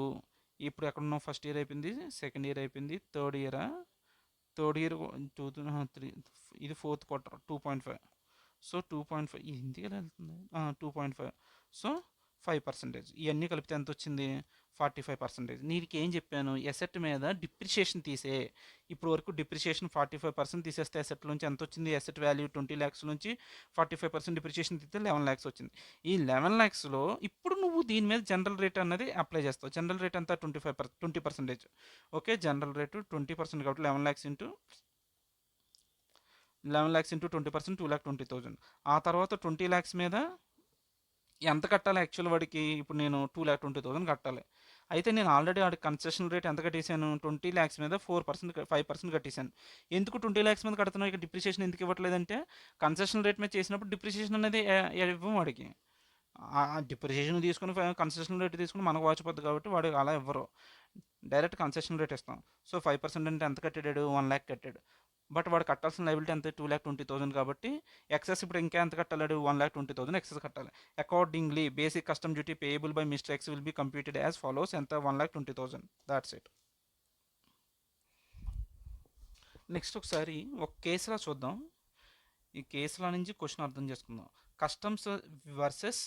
ఇప్పుడు ఎక్కడున్నావు? ఫస్ట్ ఇయర్ అయిపోయింది, సెకండ్ ఇయర్ అయిపోయింది, థర్డ్ ఇయరా? థర్డ్ ఇయర్ టూ త్రీ, ఇది ఫోర్త్ క్వార్టర్ 2.5. సో 2.5 ఇంటికి వెళ్తుంది 2.5. సో 5%. ఇవన్నీ కలిపితే ఎంత వచ్చింది? 45%. నీకు ఏం చెప్పాను? ఎసెట్ మీద డిప్రిషియేషన్ తీసే. ఇప్పుడు వరకు డిప్రిషియేషన్ 45% తీసేస్తే ఎసెట్ నుంచి ఎంత వచ్చింది? ఎసెట్ వాల్యూ 20 lakhs నుంచి 45% డిప్రిషియేషన్ తీస్తే 11 lakhs వచ్చింది. ఈ 11 lakhsలో ఇప్పుడు నువ్వు దీని మీద జనరల్ రేట్ అన్నది అప్లై చేస్తావు. జనరల్ రేట్ అంతా 20%. ఓకే, జనరల్ రేటు 20% కాబట్టి 11 lakhs ఇంటూ 11 lakhs ఇంటూ 20%, 2,20,000. ఆ తర్వాత 20 lakhs మీద ఎంత కట్టాలి యాక్చువల్ వాడికి? ఇప్పుడు నేను 2,20,000 కట్టాలి. అయితే నేను ఆల్రెడీ వాడికి కన్సెషన్ రేట్ ఎంత కట్టేశాను? 20 lakhs మీద 4%, 5% కట్టేశాను. ఎందుకు 20 lakhs మీద కడుతున్నావు? ఇక డిప్రిషియేషన్ ఎందుకు ఇవ్వట్లేదంటే కన్సెషన్ రేట్ మీద చేసినప్పుడు డిప్రిషియేషన్ అనేది ఇవ్వం వాడికి. ఆ డిప్రిషియేషన్ తీసుకుని కన్సెషన్ రేట్ తీసుకుని మనకు వాచిపోద్ది కాబట్టి వాడు అలా ఇవ్వరు. డైరెక్ట్ కన్సెషన్ రేట్ ఇస్తాం. సో 5% అంటే ఎంత కట్టాడు? 1 lakh కట్టాడు. బట్ వాడు కట్టాల్సిన లైబిలిటీ ఎంత? 2,20,000 కాబట్టి ఎక్సెస్ ఇప్పుడు ఇంకా ఎంత కట్టాడు? 1,20,000 ఎక్సెస్ కట్టాలి. Accordingly basic custom duty payable by mister X will be computed as follows. ఎంత? 1,20,000. That's it. నెక్స్ట్ ఒకసారి ఒక కేసులా చూద్దాం. ఈ కేసుల నుంచి క్వశ్చన్ అర్థం చేసుకుందాం. Customs versus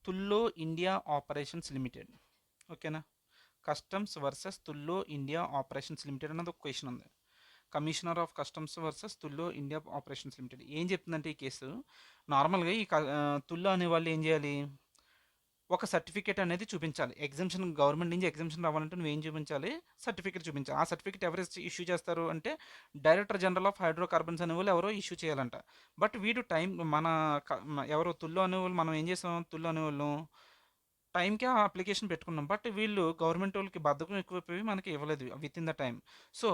Tullow India operations limited. ఓకేనా? Customs versus Tullow India operations limited అన్నది ఒక క్వశ్చన్ ఉంది. Commissioner of customs versus Tullow India operations limited. ఏం చెప్తుందంటే ఈ కేసు నార్మల్గా ఈ తుల్లో అనే వాళ్ళు ఏం చేయాలి? ఒక సర్టిఫికేట్ అనేది చూపించాలి. ఎగ్జామ్షన్ గవర్నమెంట్ నుంచి ఎగ్జామ్షన్ రావాలంటే నువ్వు ఏం చూపించాలి? సర్టిఫికేట్ చూపించాలి. ఆ సర్టిఫికేట్ ఎవరు ఇష్యూ చేస్తారు అంటే డైరెక్టర్ జనరల్ ఆఫ్ హైడ్రోకార్బన్స్ అనే వాళ్ళు ఎవరో ఇష్యూ చేయాలంట. బట్ వీడు టైం మన ఎవరో తుల్లో అనేవాళ్ళు మనం ఏం చేసాం? తుల్లో అనేవాళ్ళు టైంకి ఆ అప్లికేషన్ పెట్టుకున్నాం. బట్ వీళ్ళు గవర్నమెంట్ వాళ్ళకి బద్ధకం ఎక్కువైపోయి మనకి ఇవ్వలేదు with in the time. So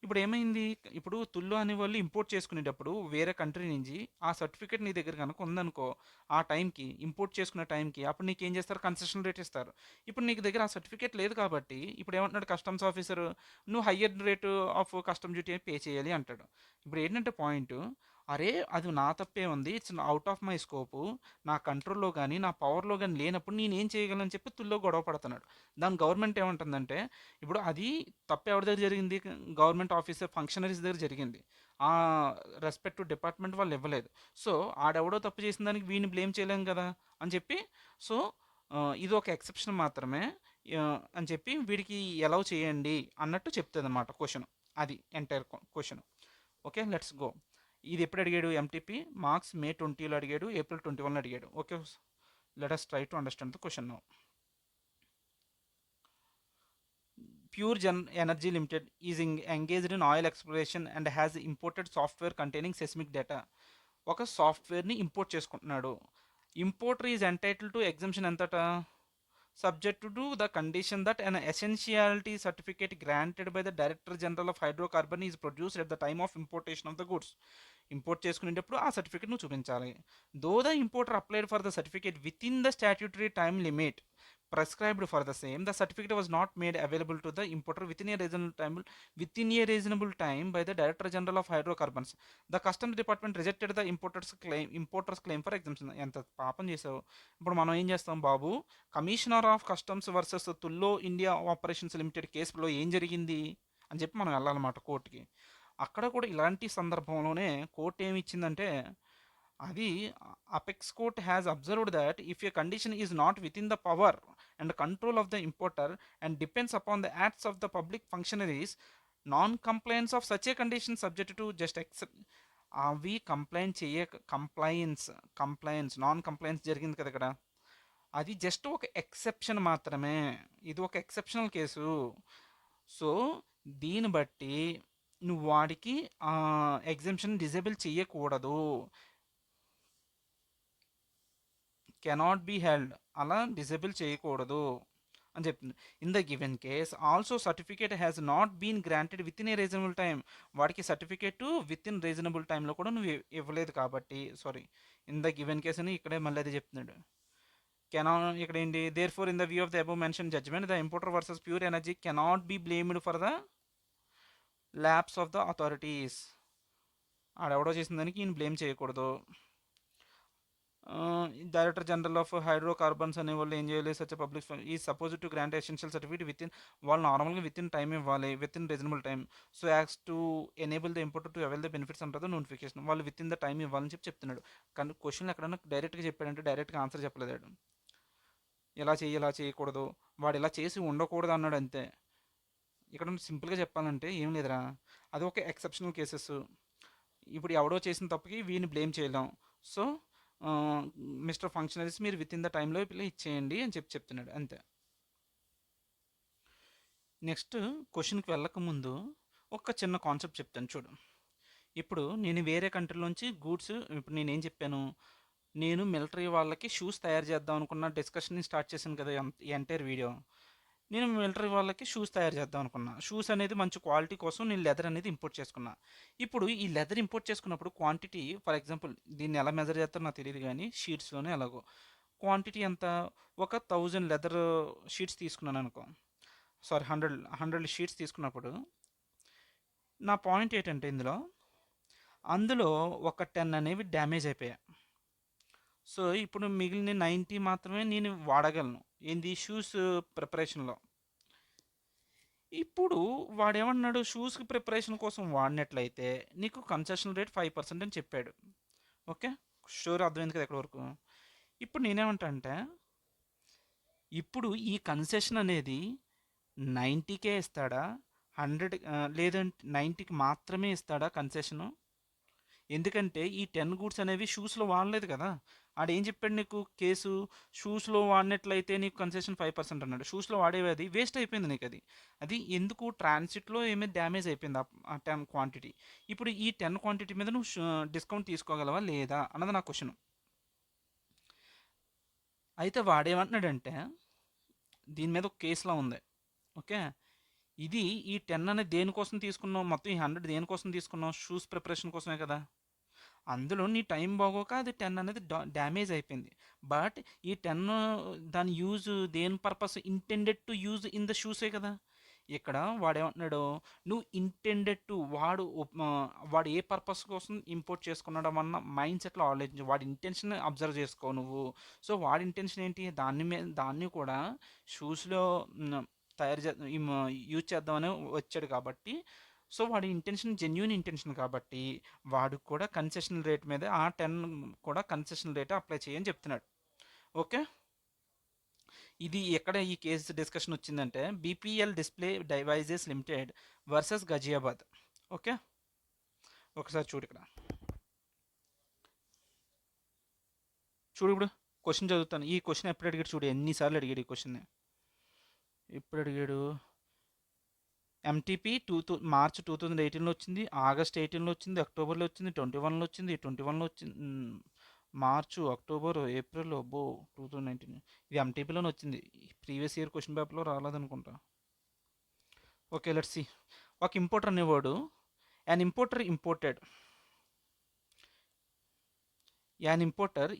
ఇప్పుడు ఏమైంది? ఇప్పుడు తుల్లో అనే వాళ్ళు ఇంపోర్ట్ చేసుకునేటప్పుడు వేరే కంట్రీ నుంచి ఆ సర్టిఫికేట్ నీ దగ్గర కనుక ఉందనుకో, ఆ టైంకి ఇంపోర్ట్ చేసుకునే టైంకి అప్పుడు నీకు ఏం చేస్తారు? కన్సెషన్ రేట్ ఇస్తారు. ఇప్పుడు నీకు దగ్గర ఆ సర్టిఫికేట్ లేదు కాబట్టి ఇప్పుడు ఏమంటున్నాడు కస్టమ్స్ ఆఫీసర్? నువ్వు higher rate of custom duty pay చేయాలి అంటాడు. ఇప్పుడు ఏంటంటే పాయింట్, అరే అది నా తప్పే ఉంది, it's out of my scope, నా కంట్రోల్‌లో గాని, నా పవర్‌లో గాని లేనప్పుడు నేనేం చేయగలను అని చెప్పి తుల్లో గొడవ పడుతున్నాడు. దాని గవర్నమెంట్ ఏమంటుందంటే, ఇప్పుడు అది తప్పు ఎవరి దగ్గర జరిగింది? గవర్నమెంట్ ఆఫీసర్ ఫంక్షనరీస్ దగ్గర జరిగింది. రెస్పెక్టివ్ డిపార్ట్మెంట్ వాళ్ళు ఇవ్వలేదు. సో, ఆడెవడో తప్పు చేసిన దానికి వీడిని బ్లేమ్ చేయలేం కదా! అని చెప్పి సో, ఇది ఒక ఎక్సెప్షన్ మాత్రమే అని చెప్పి వీడికి ఎలౌ చేయండి అన్నట్టు చెప్తదనమాట క్వెషన్. అది entire question. Okay. Let's go. ఇది ఎప్పుడు అడిగాడు? ఎంటీపీ మార్క్స్ మే 20లో అడిగాడు, ఏప్రిల్ 21లో అడిగాడు. Okay, let us try to understand the question now. Pure Gen Energy Limited is engaged in oil exploration and has imported software containing seismic data. ఒక సాఫ్ట్వేర్ని import చేసుకుంటున్నాడు. Importer is entitle to exemption ఎంతట? Subject to the condition that an essentiality certificate granted by the Director General of Hydrocarbon is produced at the time of importation of the goods. Import చేసుకునేటప్పుడు ఆ certificate నువ్వు చూపించాలి. Though the importer applied for the certificate within the statutory time limit prescribed for the same, the certificate was not made available to the importer within a reasonable time by the Director General of Hydrocarbons. The Customs Department rejected the importer's claim for exemption. ఎంత పాపం చేసావు. ఇప్పుడు మనం ఏం చేస్తాం బాబు? Commissioner of customs versus Tullow India operations limited కేసులో ఏం జరిగింది అని చెప్పి మనం వెళ్ళాలన్నమాట కోర్టుకి. అక్కడ కూడా ఇలాంటి సందర్భంలోనే కోర్టు ఏమి ఇచ్చిందంటే, అది apex court has observed that if A condition is not with in the power and control of the importer and depends upon the acts of the public functionaries, non complains of such a condition subject to just అవి complains non complains జరిగింది కదా ఇక్కడ, అది just ఒక exception మాత్రమే. ఇది ఒక exceptional case. So దీన్ని బట్టి నువ్వు వాడికి ఎగ్జంప్షన్ డిజేబుల్ చేయకూడదు. కెనాట్ బీ హెల్డ్, అలా డిజేబుల్ చేయకూడదు అని చెప్తుంది. In the given case also certificate has not been granted within a reasonable time. వాడికి సర్టిఫికేట్ విత్ ఇన్ రీజనబుల్ టైంలో కూడా నువ్వు ఇవ్వలేదు కాబట్టి, sorry, in the given case అని ఇక్కడే మళ్ళీ అది చెప్తున్నాడు. ఇక్కడ ఏంటి? Therefore in the view of the above mention judgment the importer versus Pure Energy cannot be blamed for the lapse of the authorities. ఆడెవడో చేసిన దానికి ఈయన బ్లేమ్ చేయకూడదు. డైరెక్టర్ జనరల్ ఆఫ్ హైడ్రోకార్బన్స్ అనే వాళ్ళు ఏం చేయాలి, సచ్ పబ్లిక్ ఈ suppose to grant essential certificate within, వాళ్ళు నార్మల్గా విత్ ఇన్ టైం ఇవ్వాలి, within reasonable time. So as to enable the importer to avail the benefits అంటారు నోటిఫికేషన్, వాళ్ళు విత్ ఇన్ ద టైం ఇవ్వాలని చెప్పి చెప్తున్నాడు. కానీ క్వశ్చన్ ఎక్కడన్నా డైరెక్ట్గా చెప్పాడంటే డైరెక్ట్గా ఆన్సర్ చెప్పలేదు. ఇలా చెయ్యి, ఇలా చేయకూడదు, వాడు ఇలా చేసి ఉండకూడదు అన్నాడు అంతే. ఇక్కడ సింపుల్గా చెప్పాలంటే ఏం లేదురా, అది ఒక ఎక్సెప్షనల్ కేసెస్. ఇప్పుడు ఎవడో చేసిన తప్పుకి వీడిని బ్లేమ్ చేయలేం. సో మిస్టర్ ఫంక్షనరీస్ మీరు విత్ ఇన్ ద టైంలో ఇలా ఇచ్చేయండి అని చెప్పి చెప్తున్నాడు అంతే. నెక్స్ట్ క్వశ్చన్కి వెళ్ళక ముందు ఒక చిన్న కాన్సెప్ట్ చెప్తాను చూడు. ఇప్పుడు నేను వేరే కంట్రీలోంచి గూడ్స్, ఇప్పుడు నేనేం చెప్పాను, నేను మిలిటరీ వాళ్ళకి షూస్ తయారు చేద్దాం అనుకున్న డిస్కషన్ స్టార్ట్ చేశాను కదా ఈ ఎంటైర్ వీడియో. నేను మిలిటరీ వాళ్ళకి షూస్ తయారు చేద్దాం అనుకున్నా. షూస్ అనేది మంచి క్వాలిటీ కోసం నేను లెదర్ అనేది ఇంపోర్ట్ చేసుకున్నా. ఇప్పుడు ఈ లెదర్ ఇంపోర్ట్ చేసుకున్నప్పుడు క్వాంటిటీ, ఫర్ ఎగ్జాంపుల్ దీన్ని ఎలా మెజర్ చేస్తారో నాకు తెలియదు కానీ షీట్స్లోనే ఎలాగో క్వాంటిటీ ఎంత, ఒక 1000 లెదర్ షీట్స్ తీసుకున్నాను అనుకో, సారీ 100 షీట్స్ తీసుకున్నప్పుడు నా పాయింట్ ఏంటంటే అందులో ఒక 10 అనేవి డ్యామేజ్ అయిపోయాయి. సో ఇప్పుడు మిగిలిన 90 మాత్రమే నేను వాడగలను ఏంది, షూస్ ప్రిపరేషన్లో. ఇప్పుడు వాడేమన్నాడు, షూస్కి ప్రిపరేషన్ కోసం వాడినట్లయితే నీకు కన్సెషన్ రేట్ 5% అని చెప్పాడు. ఓకే, షూర్ అర్థమైంది కదా ఎక్కడి వరకు. ఇప్పుడు నేనేమంటా అంటే, ఇప్పుడు ఈ కన్సెషన్ అనేది 90కే ఇస్తాడా, 100 లేదంటే 90కి మాత్రమే ఇస్తాడా కన్సెషను? ఎందుకంటే ఈ 10 గూడ్స్ అనేవి షూస్లో వాడలేదు కదా. ఆడేం చెప్పాడు నీకు కేసు, షూస్లో వాడినట్లయితే నీకు కన్సెషన్ 5% అన్నాడు. షూస్లో వాడేవి అది వేస్ట్ అయిపోయింది నీకు. అది ఎందుకు ట్రాన్సిట్లో ఏమీ డ్యామేజ్ అయిపోయింది ఆ 10 క్వాంటిటీ. ఇప్పుడు ఈ 10 క్వాంటిటీ మీద నువ్వు డిస్కౌంట్ తీసుకోగలవా లేదా అన్నది నా క్వశ్చన్. అయితే వాడేమంటున్నాడంటే, దీని మీద ఒక కేసులా ఉంది. ఓకే, ఇది ఈ 10 అనేది దేనికోసం తీసుకున్నావు, మొత్తం ఈ 100 దేనికోసం తీసుకున్నావు, షూస్ ప్రిపరేషన్ కోసమే కదా. అందులో నీ టైం బాగోక అది 10 అనేది డ్యామేజ్ అయిపోయింది. బట్ ఈ 10 దాని యూజ్ దేని purpose, intended to use in the షూసే కదా. ఇక్కడ వాడేమంటున్నాడు, నువ్వు ఇంటెండెడ్ టు, వాడు ఏ పర్పస్ కోసం ఇంపోర్ట్ చేసుకున్నాడు అన్న మైండ్ సెట్లో ఆలోచించు, వాడి ఇంటెన్షన్ అబ్జర్వ్ చేసుకో నువ్వు. సో వాడి ఇంటెన్షన్ ఏంటి, దాన్ని కూడా షూస్లో తయారు చే యూజ్ చేద్దామని వచ్చాడు కాబట్టి, సో వాడి ఇంటెన్షన్ జెన్యూన్ ఇంటెన్షన్ కాబట్టి వాడు కూడా కన్సెషన్ రేట్ మీద ఆ 10 కూడా కన్సెషన్ రేట్ అప్లై చేయని చెప్తున్నాడు. ఓకే, ఇది ఎక్కడ ఈ కేసు డిస్కషన్ వచ్చిందంటే BPL display devices limited versus Ghaziabad. Okay, ఒకసారి చూడు ఇక్కడ చూడు. ఇప్పుడు క్వశ్చన్ చదువుతాను. ఈ క్వశ్చన్ ఎప్పుడు అడిగాడు చూడు, ఎన్నిసార్లు అడిగాడు ఈ క్వశ్చన్ని. ఎప్పుడు అడిగాడు, ఎంటీపీ మార్చ్ 2018లో వచ్చింది, ఆగస్ట్ 18లో వచ్చింది, అక్టోబర్లో వచ్చింది, 21లో వచ్చింది, 21లో వచ్చింది, మార్చు, అక్టోబర్, ఏప్రిల్, 2019. ఇది ఎంటీపీలోనే వచ్చింది, ప్రీవియస్ ఇయర్ క్వశ్చన్ పేపర్లో రాలేదనుకుంటా. Okay, let's see. ఒక ఇంపోర్టర్ అనేవాడు, an importer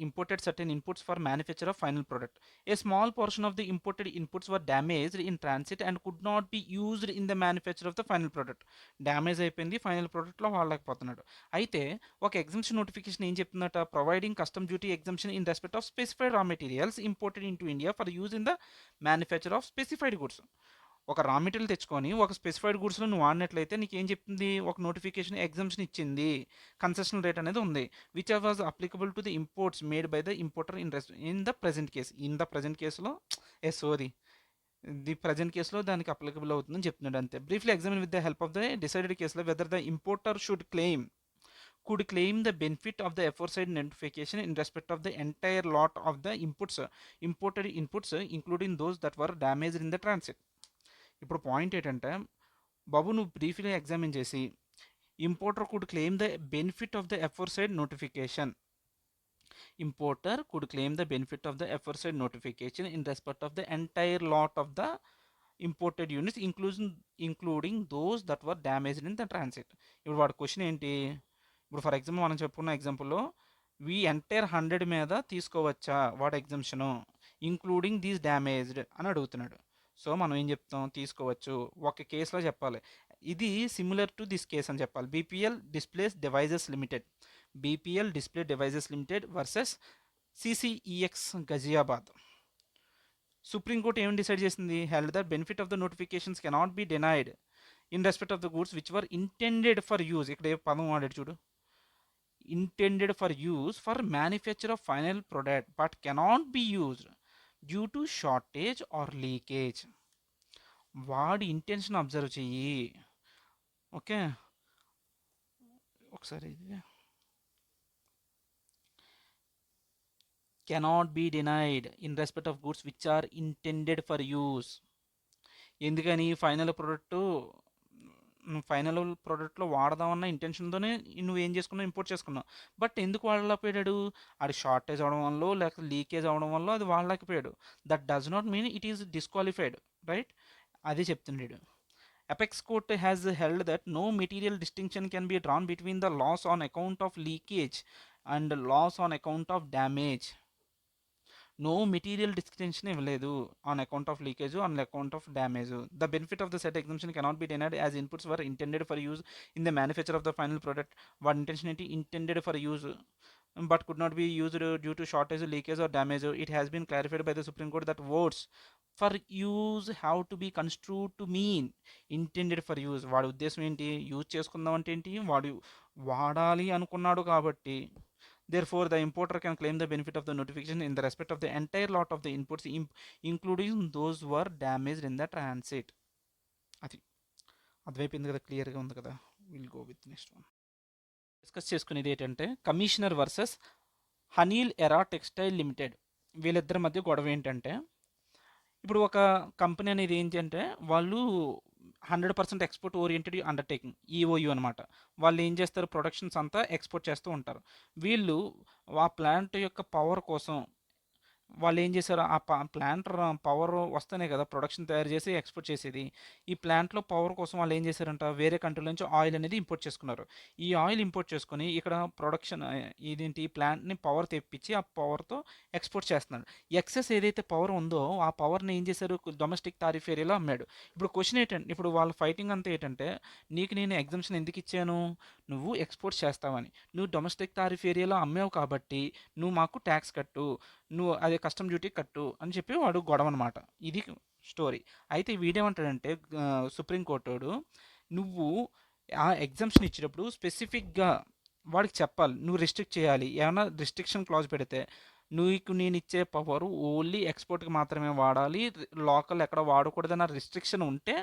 imported certain inputs for manufacture of final product. A small portion of the imported inputs were damaged in transit and could not be used in the manufacture of the final product. Damage అయిపోయింది, final ప్రోడక్ట్లో వాడలేకపోతున్నాడు. అయితే ఒక exemption notification ఏం చెప్తుందట, providing custom duty exemption in respect of specified raw materials imported into India for use in the manufacture of specified goods. ఒక raw material తెచ్చుకొని ఒక స్పెసిఫైడ్ గూడ్స్లో నువ్వు వాడినట్లయితే నీకు ఏం చెప్తుంది, ఒక నోటిఫికేషన్ ఎగ్జంప్షన్ ఇచ్చింది, కన్సెషన్ రేట్ అనేది ఉంది, which was applicable to the imports made by the importer in the present case. In the present కేసులో ది ప్రజెంట్ కేసులో దానికి అప్లికబుల్ అవుతుందని చెప్తున్నాడు అంతే. Briefly examine with the help of the decided కేసులో whether the importer could claim the benefit of the aforesaid notification in respect of the entire lot of the imported inputs including those that were damaged in the transit. ఇప్పుడు point ఏంటంటే, బాబు నువ్వు బ్రీఫ్గా examine చేసి importer could claim the benefit of the aforesaid notification. Importer could claim the benefit of the aforesaid notification in respect of the entire lot of the imported units including those that were damaged in the transit. ఇప్పుడు వాడి question ఏంటి, ఇప్పుడు for example మనం చెప్పుకున్న ఎగ్జాంపుల్లో entire 100 మీద తీసుకోవచ్చా వాడు ఎగ్జామ్షను, including these damaged అని అడుగుతున్నాడు. సో మనం ఏం చెప్తాం, తీసుకోవచ్చు, ఒక కేసులో చెప్పాలి. ఇది సిమిలర్ టు దిస్ కేస్ అని చెప్పాలి. BPL display devices limited versus CCEX Ghaziabad. Supreme court ఏం డిసైడ్ చేసింది? Held the benefit of the notifications cannot be denied in respect of the goods which were intended for use. ఇక్కడ ఏ పదం వాడాడు చూడు, intended for use for manufacture of final product but cannot be used due to shortage or leakage. వాడి intention observe చెయ్యి. Okay, ఒకసారి ఇది cannot be denied in respect of goods which are intended for use. ఎందుకని? Final ప్రోడక్ట్లో వాడదామన్న ఇంటెన్షన్తోనే నువ్వేం చేసుకున్నావు, ఇంపోర్ట్ చేసుకున్నావు. బట్ ఎందుకు వాడలేకపోయాడు? అది షార్టేజ్ అవడం వల్ల లేకపోతే లీకేజ్ అవడం వల్ల అది వాడలేకపోయాడు. That does not mean it is disqualified, right? అది చెప్తున్నాడు. Apex Court has held that no material distinction can be drawn between the loss on account of leakage and loss on account of damage. No material distinction ఇవ్వలేదు on account of leakage on account of damage. The benefit of the said exemption cannot be denied as inputs were intended for use in the manufacture of the final product. What intentionality intended for use but could not be used due to shortage, leakage or damage. It has been clarified by the Supreme Court that words for use have to be construed to mean intended for use. వాడి ఉద్దేశం ఏంటి? Use చేసుకుందాం అంటే ఏంటి? వాడు వాడాలి అనుకున్నాడు కాబట్టి. Therefore, the importer can claim the benefit of the notification in the respect of the entire lot of the inputs, including those who were damaged in the transit. అది అర్థమైపోయింది కదా, క్లియర్గా ఉంది కదా. Will go with next one. Discuss చేసుకునేది ఏంటంటే commissioner versus హనీల్ ఎరా textile limited. వీళ్ళిద్దరి మధ్య గొడవ ఏంటంటే, ఇప్పుడు ఒక కంపెనీ అనేది ఏంటి అంటే వాళ్ళు 100% ఎక్స్పోర్ట్ ఓరియంటెడ్ అండర్టేకింగ్, ఈఓయూ అనమాట. వాళ్ళు ఏం చేస్తారు? ప్రొడక్షన్స్ అంతా ఎక్స్పోర్ట్ చేస్తూ ఉంటారు. వీళ్ళు ఆ ప్లాంట్ యొక్క పవర్ కోసం వాళ్ళు ఏం చేశారు? ఆ ప్లాంట్ పవర్ వస్తేనే కదా ప్రొడక్షన్ తయారు చేసి ఎక్స్పోర్ట్ చేసేది. ఈ ప్లాంట్లో పవర్ కోసం వాళ్ళు ఏం చేశారంట? వేరే కంట్రీల నుంచి ఆయిల్ అనేది ఇంపోర్ట్ చేసుకున్నారు. ఈ ఆయిల్ ఇంపోర్ట్ చేసుకొని ఇక్కడ ప్రొడక్షన్ ఇదేంటి ప్లాంట్ని పవర్ తెప్పించి ఆ పవర్తో ఎక్స్పోర్ట్ చేస్తున్నాడు. ఎక్సెస్ ఏదైతే పవర్ ఉందో ఆ పవర్ని ఏం చేశారు? డొమెస్టిక్ టారిఫ్ ఏరియాలో అమ్మాడు. ఇప్పుడు క్వశ్చన్ ఏంటంటే, ఇప్పుడు వాళ్ళ ఫైటింగ్ అంతా ఏంటంటే, నీకు నేను ఎగ్జామ్షన్ ఎందుకు ఇచ్చాను? నువ్వు ఎక్స్పోర్ట్ చేస్తావని. నువ్వు డొమెస్టిక్ టారిఫ్ ఏరియాలో అమ్మావు కాబట్టి నువ్వు మాకు ట్యాక్స్ కట్టు, నువ్వు అదే కస్టమ్ డ్యూటీ కట్టు అని చెప్పి వాడు గొడవ అనమాట. ఇది స్టోరీ. అయితే వీడేమంటాడంటే సుప్రీంకోర్టు, నువ్వు ఆ ఎగ్జామ్షన్ ఇచ్చేటప్పుడు స్పెసిఫిక్గా వాడికి చెప్పాలి, నువ్వు రిస్ట్రిక్ట్ చేయాలి. ఏమైనా రిస్ట్రిక్షన్ క్లాజ్ పెడితే నీకు నేను ఇచ్చే పవర్ ఓన్లీ ఎక్స్పోర్ట్కి మాత్రమే వాడాలి, లోకల్ ఎక్కడ వాడకూడదన్న రిస్ట్రిక్షన్ ఉంటే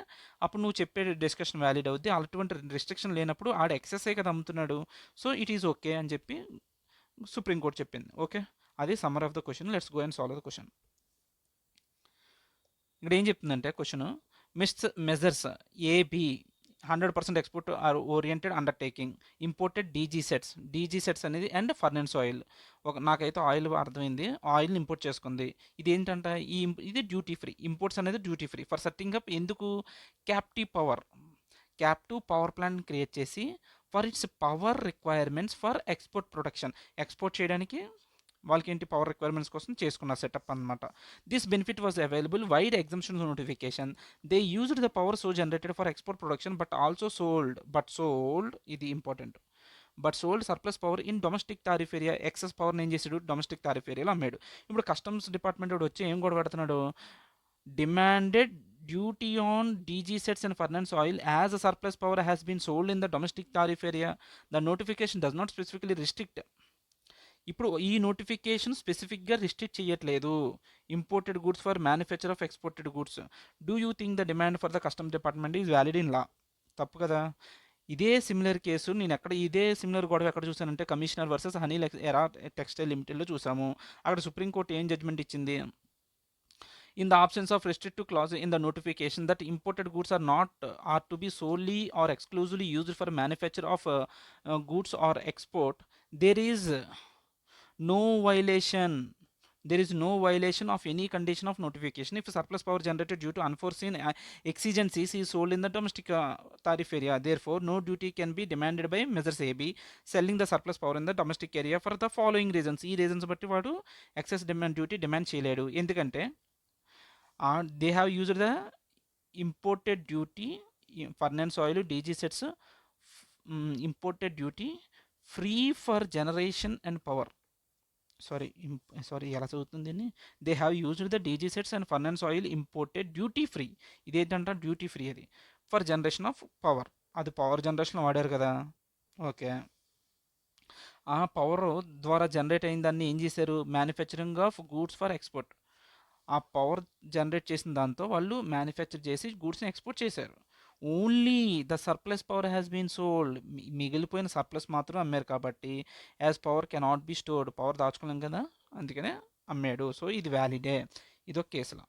అప్పుడు నువ్వు చెప్పే డిస్కషన్ వ్యాలిడ్ అవుద్ది. అటువంటి రిస్ట్రిక్షన్ లేనప్పుడు ఆడ ఎక్సెసే కదా అమ్ముతున్నాడు, సో ఇట్ ఈజ్ ఓకే అని చెప్పి సుప్రీంకోర్టు చెప్పింది. ఓకే, అది summary of the question. Let's go and solve the question. ఇక్కడ ఏం చెప్తుందంటే question, measures AB 100% export or oriented undertaking imported DG sets అనేది అండ్ ఫర్నెన్స్ ఆయిల్. నాకైతే ఆయిల్ అర్థమైంది. ఆయిల్ని ఇంపోర్ట్ చేసుకుంది. ఇది ఏంటంటే ఇది డ్యూటీ ఫ్రీ. ఇంపోర్ట్స్ అనేది duty free for setting up ఎందుకు? క్యాప్టివ్ పవర్ ప్లాంట్ క్రియేట్ చేసి for its power requirements for export production. Export చేయడానికి వాళ్ళకి ఏంటి పవర్ రిక్వైర్మెంట్స్ కోసం చేసుకున్న సెటప్ అనమాట. This benefit was available vide exemption notification. They used the power so generated for export production but also sold ఇది important, but sold surplus power in domestic tariff area. Excess పవర్ని ఏం చేసాడు? Domestic tariff ఏరియాలో అమ్మాడు. ఇప్పుడు customs department వచ్చి ఏం గొడవ పెడుతున్నాడు? Demanded duty on DG sets and furnace oil as a surplus power has been sold in the domestic tariff area. The notification does not specifically restrict. ఇప్పుడు ఈ నోటిఫికేషన్ స్పెసిఫిక్గా restrict చేయట్లేదు imported goods for manufacture of exported goods. Do you think the demand for the customs department is valid in law? తప్పు కదా. ఇదే similar case నేను ఇదే similar గొడవ ఎక్కడ చూసానంటే కమిషనర్ వర్సెస్ హనీల్ ఎరా టెక్స్టైల్ లిమిటెడ్లో చూసాము. అక్కడ సుప్రీంకోర్టు ఏం జడ్జ్మెంట్ ఇచ్చింది? In the absence of restrictive clause in the notification that imported goods are to be solely or exclusively used for manufacture of goods or export, there is no violation of any condition of notification if surplus power generated due to unforeseen exigencies is sold in the domestic tariff area. Therefore, no duty can be demanded by Measures AB selling the surplus power in the domestic area for the following reasons. ఈ reasons బట్టి వాడు excess duty demand చేయలేడు. ఎందుకంటే they have used the imported duty furnace oil DG sets imported duty free for generation and power. Sorry ఎలా చదువుతుంది దీన్ని? They have used the DG sets and furnace oil imported duty free. ఇదేంటంట duty free అది. For generation of power. అది power జనరేషన్‌లో వాడారు కదా! Okay. ఆ పవర్ ద్వారా జనరేట్ అయిన దాన్ని ఏం చేశారు? Manufacturing of goods for export. ఆ పవర్ జనరేట్ చేసిన దాంతో వాళ్ళు మ్యానుఫ్యాక్చర్ చేసి గూడ్స్‌ని ఎక్స్‌పోర్ట్ చేశారు. Only the surplus power has been sold. మిగిలిపోయిన సర్ప్లస్ మాత్రం అమ్మారు కాబట్టి as power cannot be stored. Power దాచుకోలేం కదా! అందుకనే అమ్మాడు. సో, ఇది వ్యాలిడే. ఇదొక కేసుల.